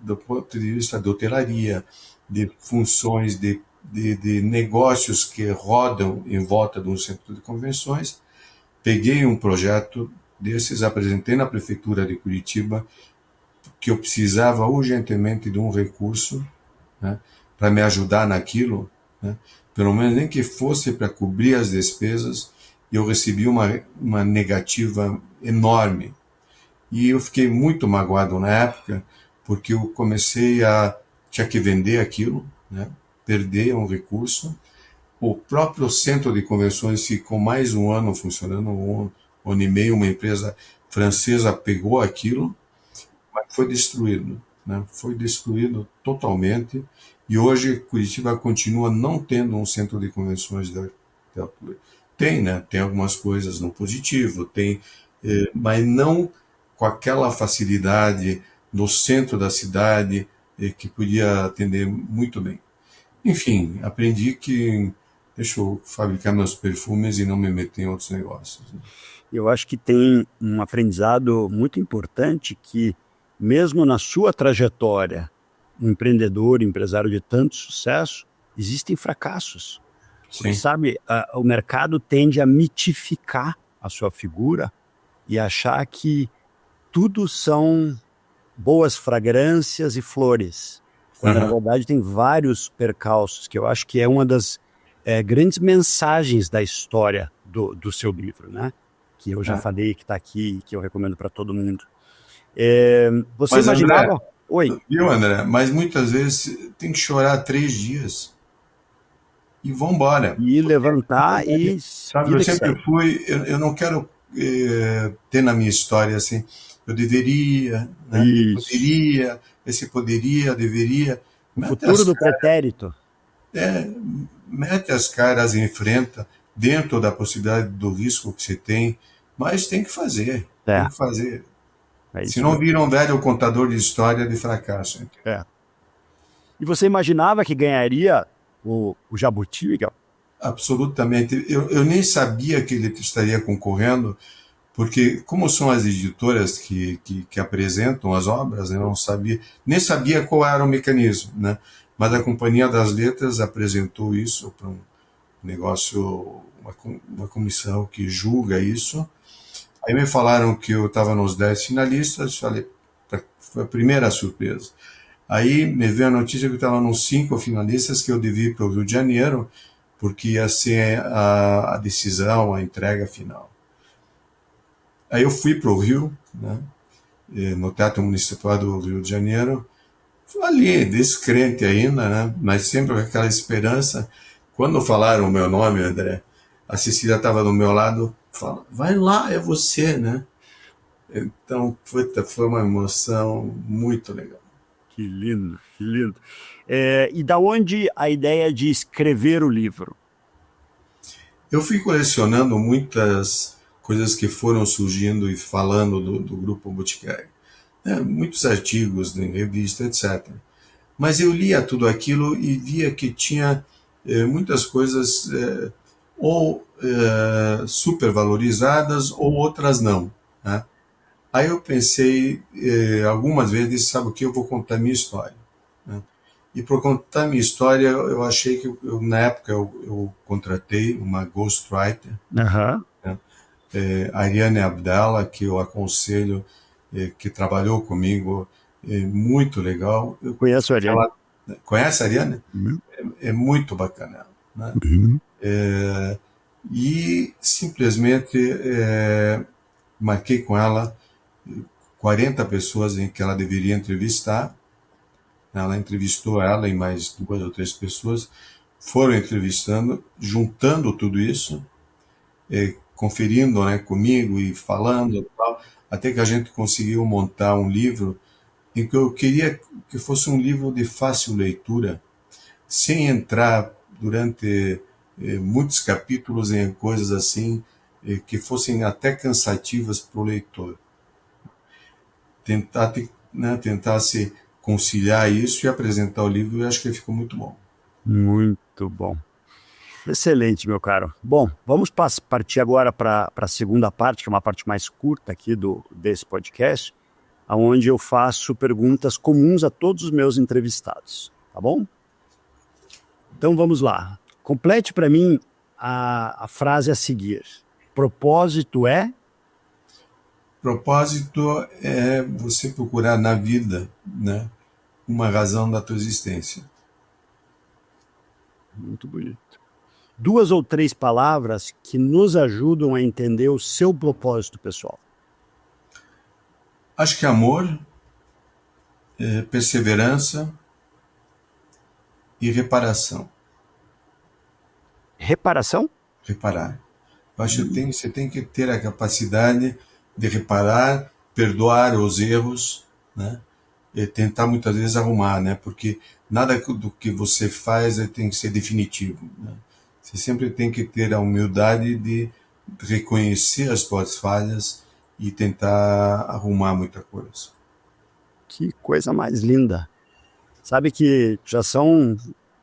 do ponto de vista de hotelaria, de funções, de negócios que rodam em volta de um centro de convenções, peguei um projeto desses, apresentei na prefeitura de Curitiba que eu precisava urgentemente de um recurso, né, para me ajudar naquilo, né, pelo menos nem que fosse para cobrir as despesas, e eu recebi uma negativa enorme. E eu fiquei muito magoado na época, porque eu tinha que vender aquilo, né, perder um recurso. O próprio centro de convenções ficou mais um ano funcionando, um ano e meio, uma empresa francesa pegou aquilo, mas foi destruído, né? Foi destruído totalmente, e hoje Curitiba continua não tendo um centro de convenções de altura. Tem, né? Tem algumas coisas no positivo, mas não com aquela facilidade no centro da cidade, que podia atender muito bem. Enfim, aprendi que deixa eu fabricar meus perfumes e não me meter em outros negócios. Eu acho que tem um aprendizado muito importante que, mesmo na sua trajetória, um empreendedor, empresário de tanto sucesso, existem fracassos. Porque, sabe, o mercado tende a mitificar a sua figura e achar que tudo são boas fragrâncias e flores, quando na verdade tem vários percalços, que eu acho que é uma das grandes mensagens da história do seu livro, né? Que eu já falei, que está aqui, que eu recomendo para todo mundo. Você mas, imaginava... André, Oi. Viu, André? Mas muitas vezes tem que chorar 3 dias e vambora. E levantar e... Sabe, eu sempre fui... Eu não quero ter na minha história assim, eu deveria, né? Eu poderia, esse poderia, deveria. O futuro do pretérito. Mete as caras e enfrenta dentro da possibilidade do risco que você tem, mas tem que fazer. Tem que fazer. Se não vira um velho contador de história de fracasso. E você imaginava que ganharia o Jabuti, Miguel? Absolutamente. Eu nem sabia que ele estaria concorrendo, porque como são as editoras que apresentam as obras, eu não sabia, nem sabia qual era o mecanismo, né? Mas a Companhia das Letras apresentou isso para um negócio, uma comissão que julga isso. Aí me falaram que eu estava nos 10 finalistas, falei, foi a primeira surpresa. Aí me veio a notícia que eu estava nos 5 finalistas, que eu devia ir para o Rio de Janeiro, porque ia ser a decisão, a entrega final. Aí eu fui para o Rio, né, no Teatro Municipal do Rio de Janeiro, ali, descrente ainda, né, mas sempre com aquela esperança. Quando falaram o meu nome, André, a Cecília estava do meu lado, fala, vai lá, é você, né? Então, foi uma emoção muito legal. Que lindo, que lindo. E da onde a ideia de escrever o livro? Eu fui colecionando muitas coisas que foram surgindo e falando do Grupo Boticário. Muitos artigos em revista, etc. Mas eu lia tudo aquilo e via que tinha muitas coisas ou supervalorizadas ou outras não, né? Aí eu pensei algumas vezes, sabe o que, eu vou contar minha história, né? E para contar minha história, eu achei que, na época, eu contratei uma ghostwriter, Aham. né? Ariane Abdala, que eu aconselho, que trabalhou comigo, muito legal. Conheço a Ariane. Conhece a Ariane? Uhum. É muito bacana, né? Uhum. E simplesmente marquei com ela 40 pessoas em que ela deveria entrevistar. Ela entrevistou ela e mais 2 ou 3 pessoas, foram entrevistando, juntando tudo isso, conferindo, né, comigo e falando e tal, até que a gente conseguiu montar um livro em que eu queria que fosse um livro de fácil leitura, sem entrar durante muitos capítulos em coisas assim que fossem até cansativas para o leitor. Tentasse conciliar isso e apresentar o livro, eu acho que ficou muito bom. Muito bom. Excelente, meu caro. Bom, vamos partir agora para a segunda parte, que é uma parte mais curta aqui desse podcast, onde eu faço perguntas comuns a todos os meus entrevistados, tá bom? Então vamos lá. Complete para mim a frase a seguir. Propósito é? Propósito é você procurar na vida, né, uma razão da tua existência. Muito bonito. 2 ou 3 palavras que nos ajudam a entender o seu propósito pessoal. Acho que amor, perseverança e reparação. Reparação? Reparar. Eu acho que você tem que ter a capacidade de reparar, perdoar os erros, né? E tentar muitas vezes arrumar, né? Porque nada do que você faz tem que ser definitivo, né? Você sempre tem que ter a humildade de reconhecer as suas falhas e tentar arrumar muita coisa. Que coisa mais linda. Sabe que já são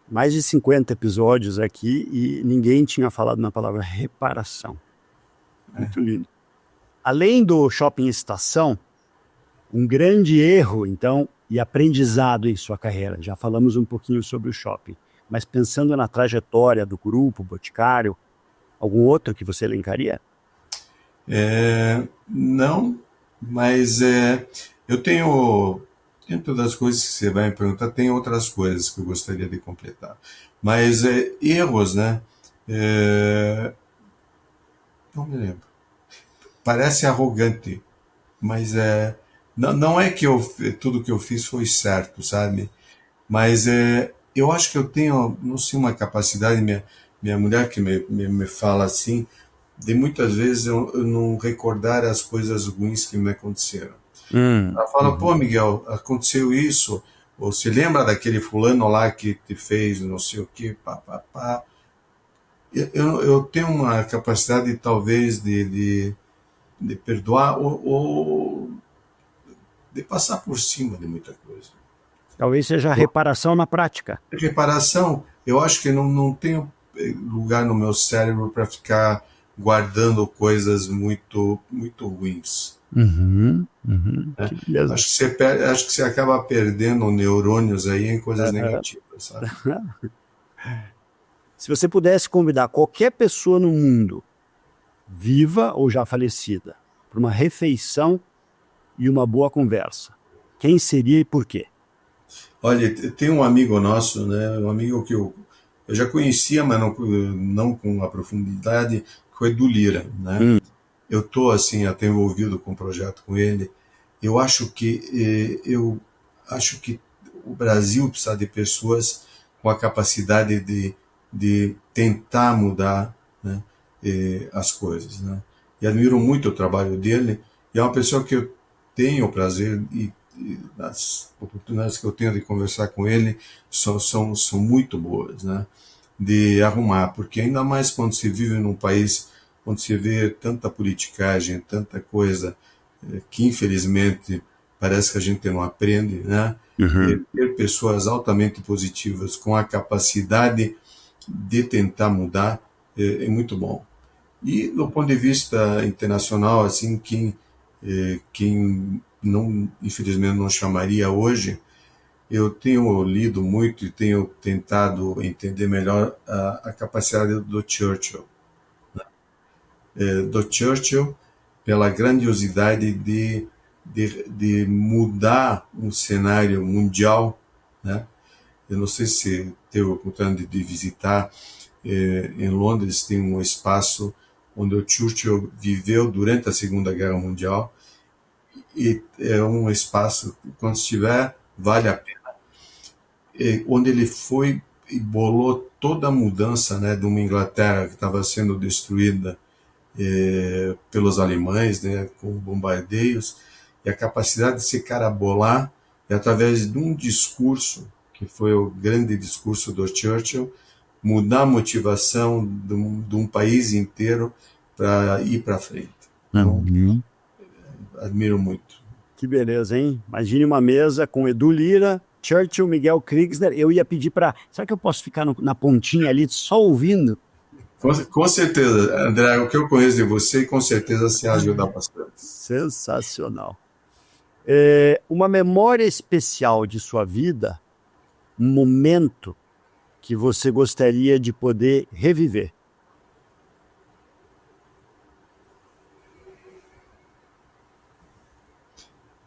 mais de 50 episódios aqui e ninguém tinha falado na palavra reparação. Muito lindo. Além do Shopping Estação, um grande erro, então, e aprendizado em sua carreira. Já falamos um pouquinho sobre o shopping, mas pensando na trajetória do Grupo Boticário, algum outro que você elencaria? Não, mas eu tenho, dentro das coisas que você vai me perguntar, tem outras coisas que eu gostaria de completar. Mas erros, né? Não me lembro. Parece arrogante, mas não é que tudo que eu fiz foi certo, sabe? Mas eu acho que eu tenho, não sei, uma capacidade, minha mulher que me fala assim, de muitas vezes eu não recordar as coisas ruins que me aconteceram. Ela fala, pô, Miguel, aconteceu isso, ou se lembra daquele fulano lá que te fez não sei o que, pá, pá, pá. Eu tenho uma capacidade talvez de perdoar ou de passar por cima de muita coisa. Talvez seja a reparação na prática. Reparação, eu acho que não tenho lugar no meu cérebro para ficar guardando coisas muito, muito ruins. Acho que você acaba perdendo neurônios aí em coisas negativas, sabe? Se você pudesse convidar qualquer pessoa no mundo, viva ou já falecida, por uma refeição e uma boa conversa? Quem seria e por quê? Olha, tem um amigo nosso, né? Um amigo que eu já conhecia, mas não com a profundidade, que foi do Lira, né? Eu tô assim até envolvido com um projeto com ele. Eu acho que o Brasil precisa de pessoas com a capacidade de tentar mudar, né, as coisas, né? E admiro muito o trabalho dele. E é uma pessoa que eu tenho o prazer e as oportunidades que eu tenho de conversar com ele são muito boas, né? De arrumar, porque ainda mais quando se vive num país onde se vê tanta politicagem, tanta coisa que infelizmente parece que a gente não aprende, né? Ter pessoas altamente positivas com a capacidade de tentar mudar é muito bom. E do ponto de vista internacional, assim, quem não, infelizmente não chamaria hoje, eu tenho lido muito e tenho tentado entender melhor a capacidade do Churchill. Do Churchill, pela grandiosidade de mudar um cenário mundial, né? Eu não sei se teve a oportunidade de visitar, em Londres tem um espaço onde o Churchill viveu durante a Segunda Guerra Mundial, e é um espaço, quando estiver, vale a pena, onde ele foi e bolou toda a mudança, né, de uma Inglaterra que estava sendo destruída pelos alemães, né, com bombardeios, e a capacidade de se carabolar, e através de um discurso, que foi o grande discurso do Churchill, mudar a motivação de um país inteiro para ir para frente. Então, admiro muito. Que beleza, hein? Imagine uma mesa com Edu Lira, Churchill, Miguel Kriegsner. Eu ia pedir para... Será que eu posso ficar na pontinha ali só ouvindo? Com certeza, André, o que eu conheço de você, com certeza se ajuda bastante. Sensacional. Uma memória especial de sua vida, um momento que você gostaria de poder reviver.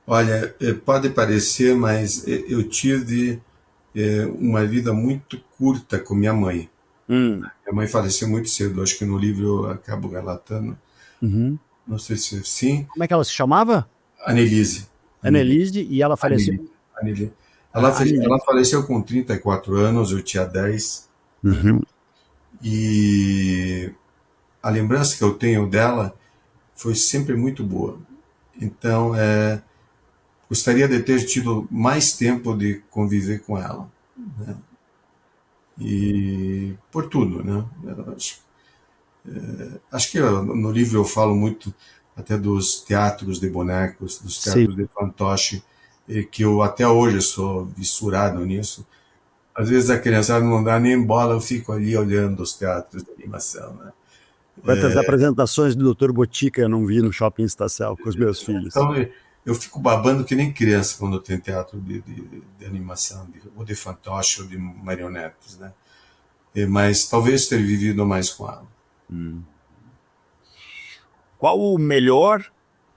Olha, pode parecer, mas eu tive uma vida muito curta com minha mãe. Minha mãe faleceu muito cedo, acho que no livro eu acabo relatando. Não sei se sim. Como é que ela se chamava? Annelise. Annelise, e ela faleceu? Annelise. Ela faleceu com 34 anos, eu tinha 10. E a lembrança que eu tenho dela foi sempre muito boa. Então, gostaria de ter tido mais tempo de conviver com ela, né? E por tudo, né? Acho que no livro eu falo muito até dos teatros de bonecos, dos teatros de fantoche, que eu até hoje sou fissurado nisso. Às vezes a criançada não dá nem bola, eu fico ali olhando os teatros de animação, né? Quantas apresentações do Dr. Botica eu não vi no Shopping Estação com os meus filhos. Então, eu fico babando que nem criança quando tem teatro de animação, ou de fantoche, ou de marionetes, né? Mas talvez ter vivido mais com ela. Qual o melhor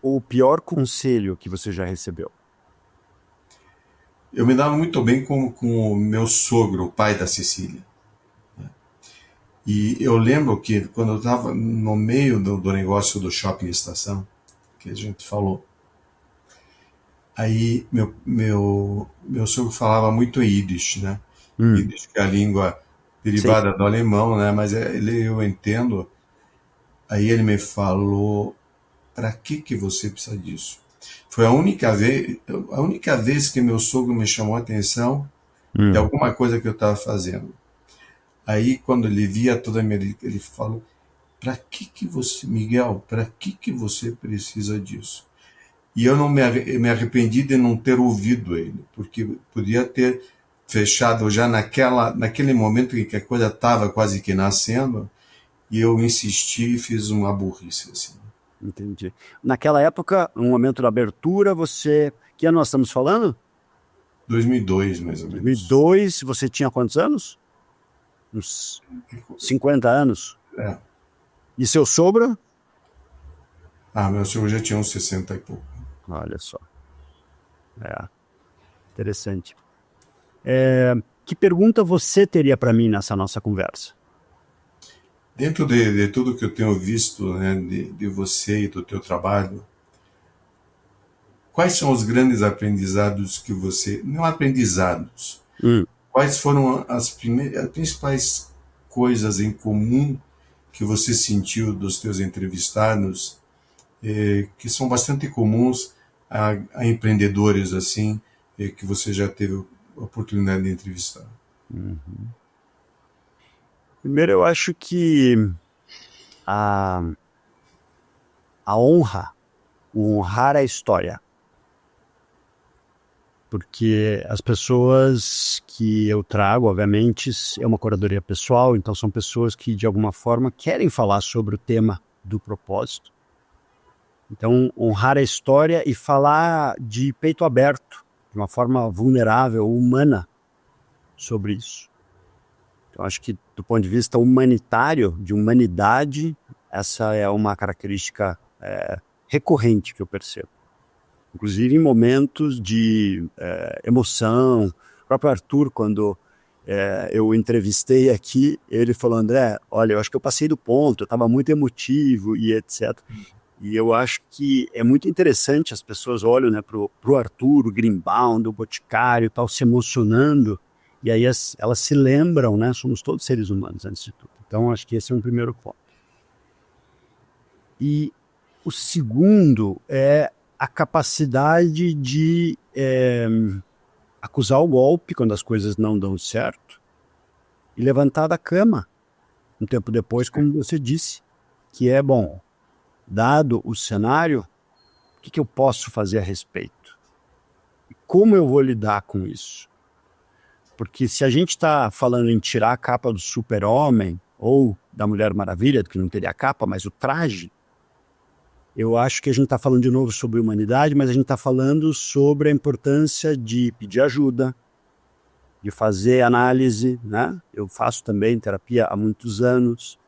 ou o pior conselho que você já recebeu? Eu me dava muito bem com o meu sogro, o pai da Cecília. E eu lembro que quando eu estava no meio do negócio do Shopping Estação, que a gente falou, aí meu sogro falava muito Yiddish, né? Yiddish, que é a língua derivada do alemão, né? Mas eu entendo. Aí ele me falou: para que você precisa disso? Foi a única vez que meu sogro me chamou a atenção de alguma coisa que eu estava fazendo. Aí, quando ele via toda a minha... Ele falou: para que você, Miguel, para que você precisa disso? E eu não me arrependi de não ter ouvido ele, porque podia ter fechado já naquele momento em que a coisa estava quase que nascendo, e eu insisti e fiz uma burrice, assim. Entendi. Naquela época, no momento da abertura, que ano nós estamos falando? 2002, mais ou menos. 2002, você tinha quantos anos? Uns 50 anos. É. E seu sogro? Ah, meu senhor já tinha uns 60 e pouco. Olha só. Interessante. Que pergunta você teria para mim nessa nossa conversa? Dentro de tudo que eu tenho visto, né, de você e do teu trabalho, quais são os grandes aprendizados que você... Não aprendizados. Hum. Quais foram as principais coisas em comum que você sentiu dos teus entrevistados, que são bastante comuns a empreendedores assim, que você já teve a oportunidade de entrevistar? Uhum. Primeiro, eu acho que a honra, o honrar a história. Porque as pessoas que eu trago, obviamente, é uma curadoria pessoal, então são pessoas que, de alguma forma, querem falar sobre o tema do propósito. Então, honrar a história e falar de peito aberto, de uma forma vulnerável, humana, sobre isso. Então, acho que, do ponto de vista humanitário, de humanidade, essa é uma característica recorrente que eu percebo. Inclusive em momentos de emoção. O próprio Arthur, quando eu entrevistei aqui, ele falou: André, olha, eu acho que eu passei do ponto, eu estava muito emotivo e etc. E eu acho que é muito interessante, as pessoas olham, né, pro Arthur, o Greenbaum, o Boticário, tal, se emocionando, e aí elas se lembram, né, somos todos seres humanos antes de tudo. Então acho que esse é um primeiro ponto. E o segundo é a capacidade de acusar o golpe quando as coisas não dão certo e levantar da cama um tempo depois, como você disse, que é bom, dado o cenário, o que eu posso fazer a respeito? E como eu vou lidar com isso? Porque se a gente está falando em tirar a capa do Super-Homem ou da Mulher Maravilha, que não teria a capa, mas o traje, eu acho que a gente está falando de novo sobre humanidade, mas a gente está falando sobre a importância de pedir ajuda, de fazer análise, né? Eu faço também terapia há muitos anos,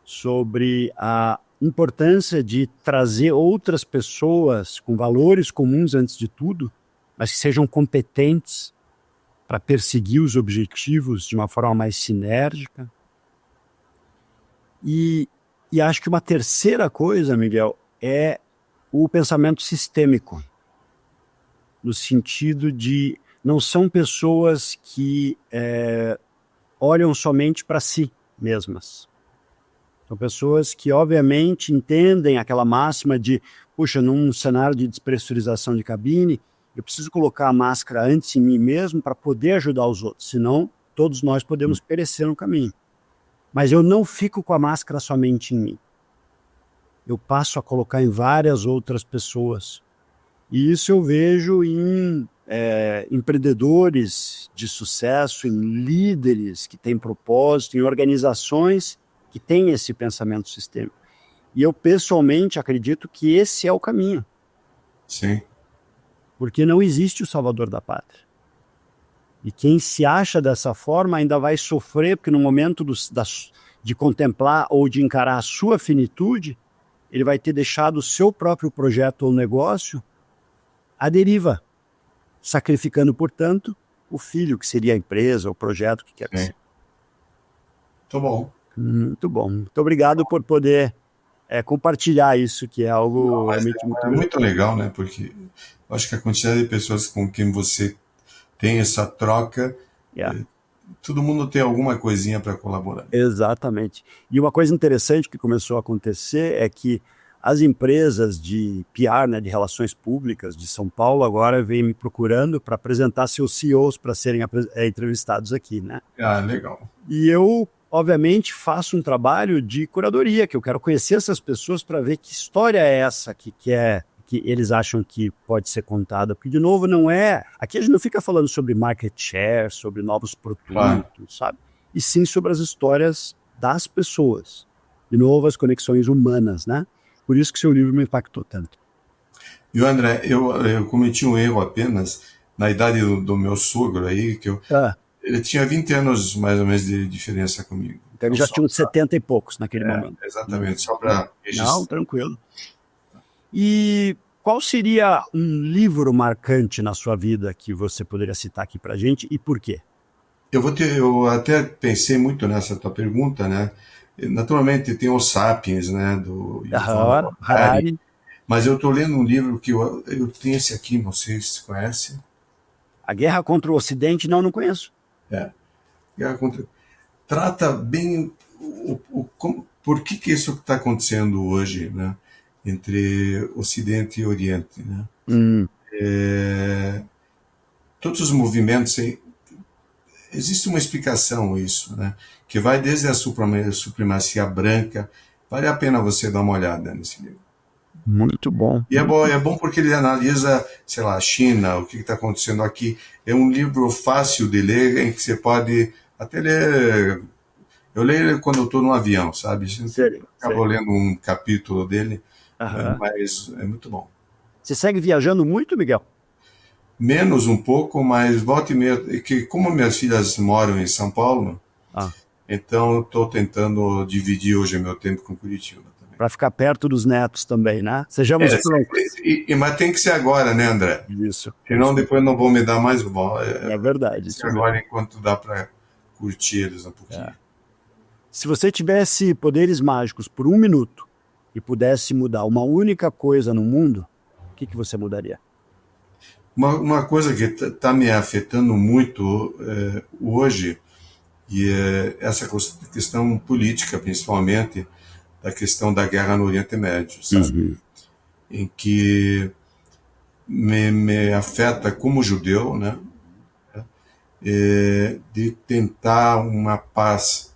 sobre a importância de trazer outras pessoas com valores comuns antes de tudo, mas que sejam competentes para perseguir os objetivos de uma forma mais sinérgica. E acho que uma terceira coisa, Miguel, é o pensamento sistêmico, no sentido de não são pessoas que olham somente para si mesmas. São pessoas que, obviamente, entendem aquela máxima de, puxa, num cenário de despressurização de cabine, eu preciso colocar a máscara antes em mim mesmo para poder ajudar os outros, senão todos nós podemos perecer no caminho. Mas eu não fico com a máscara somente em mim. Eu passo a colocar em várias outras pessoas. E isso eu vejo em empreendedores de sucesso, em líderes que têm propósito, em organizações que têm esse pensamento sistêmico. E eu pessoalmente acredito que esse é o caminho. Sim. Porque não existe o salvador da pátria. E quem se acha dessa forma ainda vai sofrer, porque no momento de contemplar ou de encarar a sua finitude, ele vai ter deixado o seu próprio projeto ou negócio à deriva, sacrificando, portanto, o filho, que seria a empresa, o projeto que quer que seja. Muito bom. Muito bom. Muito obrigado por poder compartilhar isso, que é algo realmente muito legal, né? Porque eu acho que a quantidade de pessoas com quem você tem essa troca, todo mundo tem alguma coisinha para colaborar. Exatamente. E uma coisa interessante que começou a acontecer é que as empresas de PR, né, de relações públicas de São Paulo, agora vêm me procurando para apresentar seus CEOs para serem entrevistados aqui, né? Ah, legal. E eu, obviamente, faço um trabalho de curadoria, que eu quero conhecer essas pessoas para ver que história é essa que eles acham que pode ser contada. Porque, de novo, não é... Aqui a gente não fica falando sobre market share, sobre novos produtos, sabe? E sim sobre as histórias das pessoas. De novo, as conexões humanas, né? Por isso que seu livro me impactou tanto. E o André, eu cometi um erro apenas na idade do meu sogro aí, que ele tinha 20 anos mais ou menos de diferença comigo. Então ele já tinha uns 70 e poucos naquele momento. Exatamente, só para registrar. Não, tranquilo. E qual seria um livro marcante na sua vida que você poderia citar aqui pra gente e por quê? Eu até pensei muito nessa tua pergunta, né? Naturalmente tem os Sapiens, né, do Yuval Noah Harari, Harari. mas eu estou lendo um livro que eu tenho esse aqui, não sei se você conhece. A Guerra contra o Ocidente, não conheço. Guerra contra... Trata bem por que isso está acontecendo hoje, né, entre Ocidente e Oriente, né? Todos os movimentos, existe uma explicação a isso, né, que vai desde a supremacia branca. Vale a pena você dar uma olhada nesse livro. Muito bom. E é bom porque ele analisa, sei lá, a China, o que está acontecendo aqui. É um livro fácil de ler, em que você pode até ler. Eu leio ele quando eu estou no avião, sabe? Acabo lendo um capítulo dele, mas é muito bom. Você segue viajando muito, Miguel? Menos um pouco, mas volta e meia. Que como minhas filhas moram em São Paulo, então estou tentando dividir hoje meu tempo com Curitiba. Para ficar perto dos netos também, né? Sejamos francos. Mas tem que ser agora, né, André? Isso. Senão depois não vão me dar mais bola. É verdade. Isso agora, enquanto dá para curtir eles um pouquinho. Se você tivesse poderes mágicos por 1 minuto e pudesse mudar uma única coisa no mundo, o que você mudaria? Uma coisa que está me afetando muito hoje, e é essa questão política, principalmente, da questão da guerra no Oriente Médio, sabe? Em que me afeta como judeu, né? De tentar uma paz,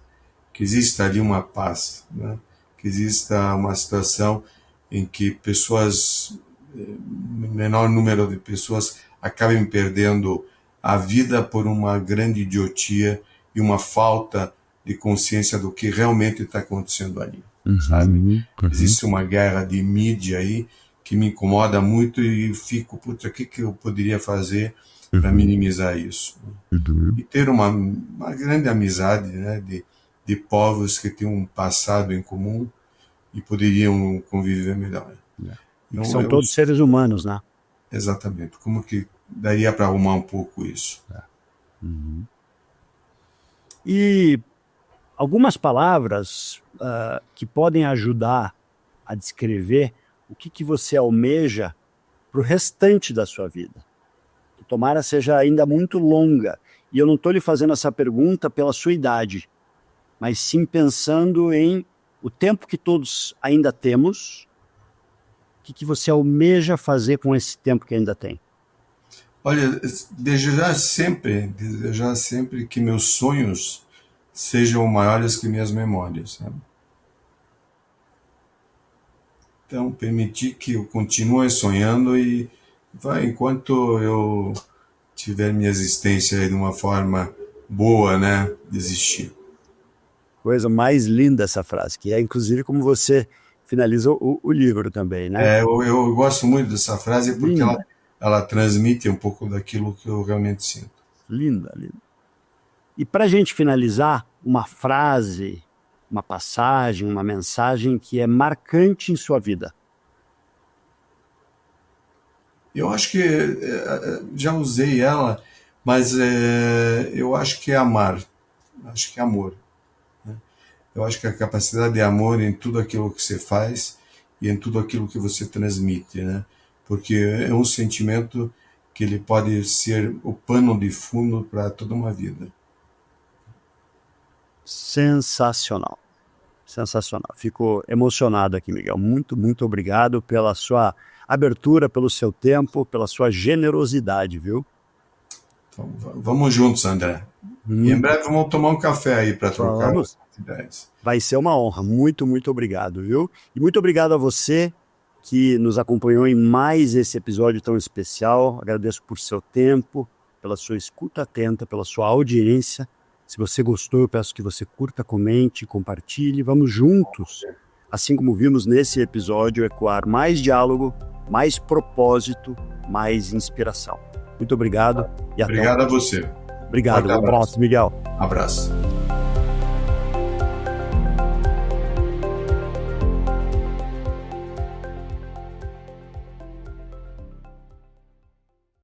que exista ali uma paz, né? Que exista uma situação em que pessoas, menor número de pessoas, acabem perdendo a vida por uma grande idiotia e uma falta de consciência do que realmente está acontecendo ali. Sabe? Existe uma guerra de mídia aí que me incomoda muito e fico, puta, o que eu poderia fazer para minimizar isso? E ter uma grande amizade, né, de povos que têm um passado em comum e poderiam conviver melhor. Então, são todos seres humanos, né? Exatamente. Como que daria para arrumar um pouco isso? E algumas palavras que podem ajudar a descrever o que você almeja para o restante da sua vida. Que tomara seja ainda muito longa. E eu não estou lhe fazendo essa pergunta pela sua idade, mas sim pensando em o tempo que todos ainda temos, o que você almeja fazer com esse tempo que ainda tem. Olha, desejar sempre que meus sonhos sejam maiores que minhas memórias, sabe? Então, permitir que eu continue sonhando e enquanto eu tiver minha existência aí de uma forma boa, né, desistir. Coisa mais linda essa frase, que é inclusive como você finaliza o livro também, né? Eu gosto muito dessa frase porque ela transmite um pouco daquilo que eu realmente sinto. Linda, linda. E para a gente finalizar, uma frase, uma passagem, uma mensagem que é marcante em sua vida. Eu acho que já usei ela, mas eu acho que é amar. Acho que é amor. Né? Eu acho que a capacidade de amor em tudo aquilo que você faz e em tudo aquilo que você transmite, né? Porque é um sentimento que ele pode ser o pano de fundo para toda uma vida. Sensacional. Sensacional. Fico emocionado aqui, Miguel. Muito, muito obrigado pela sua abertura, pelo seu tempo, pela sua generosidade, viu? Então, vamos juntos, André. E em breve vamos tomar um café aí para trocar ideias. Vai ser uma honra. Muito, muito obrigado, viu? E muito obrigado a você que nos acompanhou em mais esse episódio tão especial. Agradeço por seu tempo, pela sua escuta atenta, pela sua audiência. Se você gostou, eu peço que você curta, comente, compartilhe. Vamos juntos, assim como vimos nesse episódio, ecoar mais diálogo, mais propósito, mais inspiração. Muito obrigado e até Obrigado a você. Obrigado. Um abraço, Miguel. Abraço.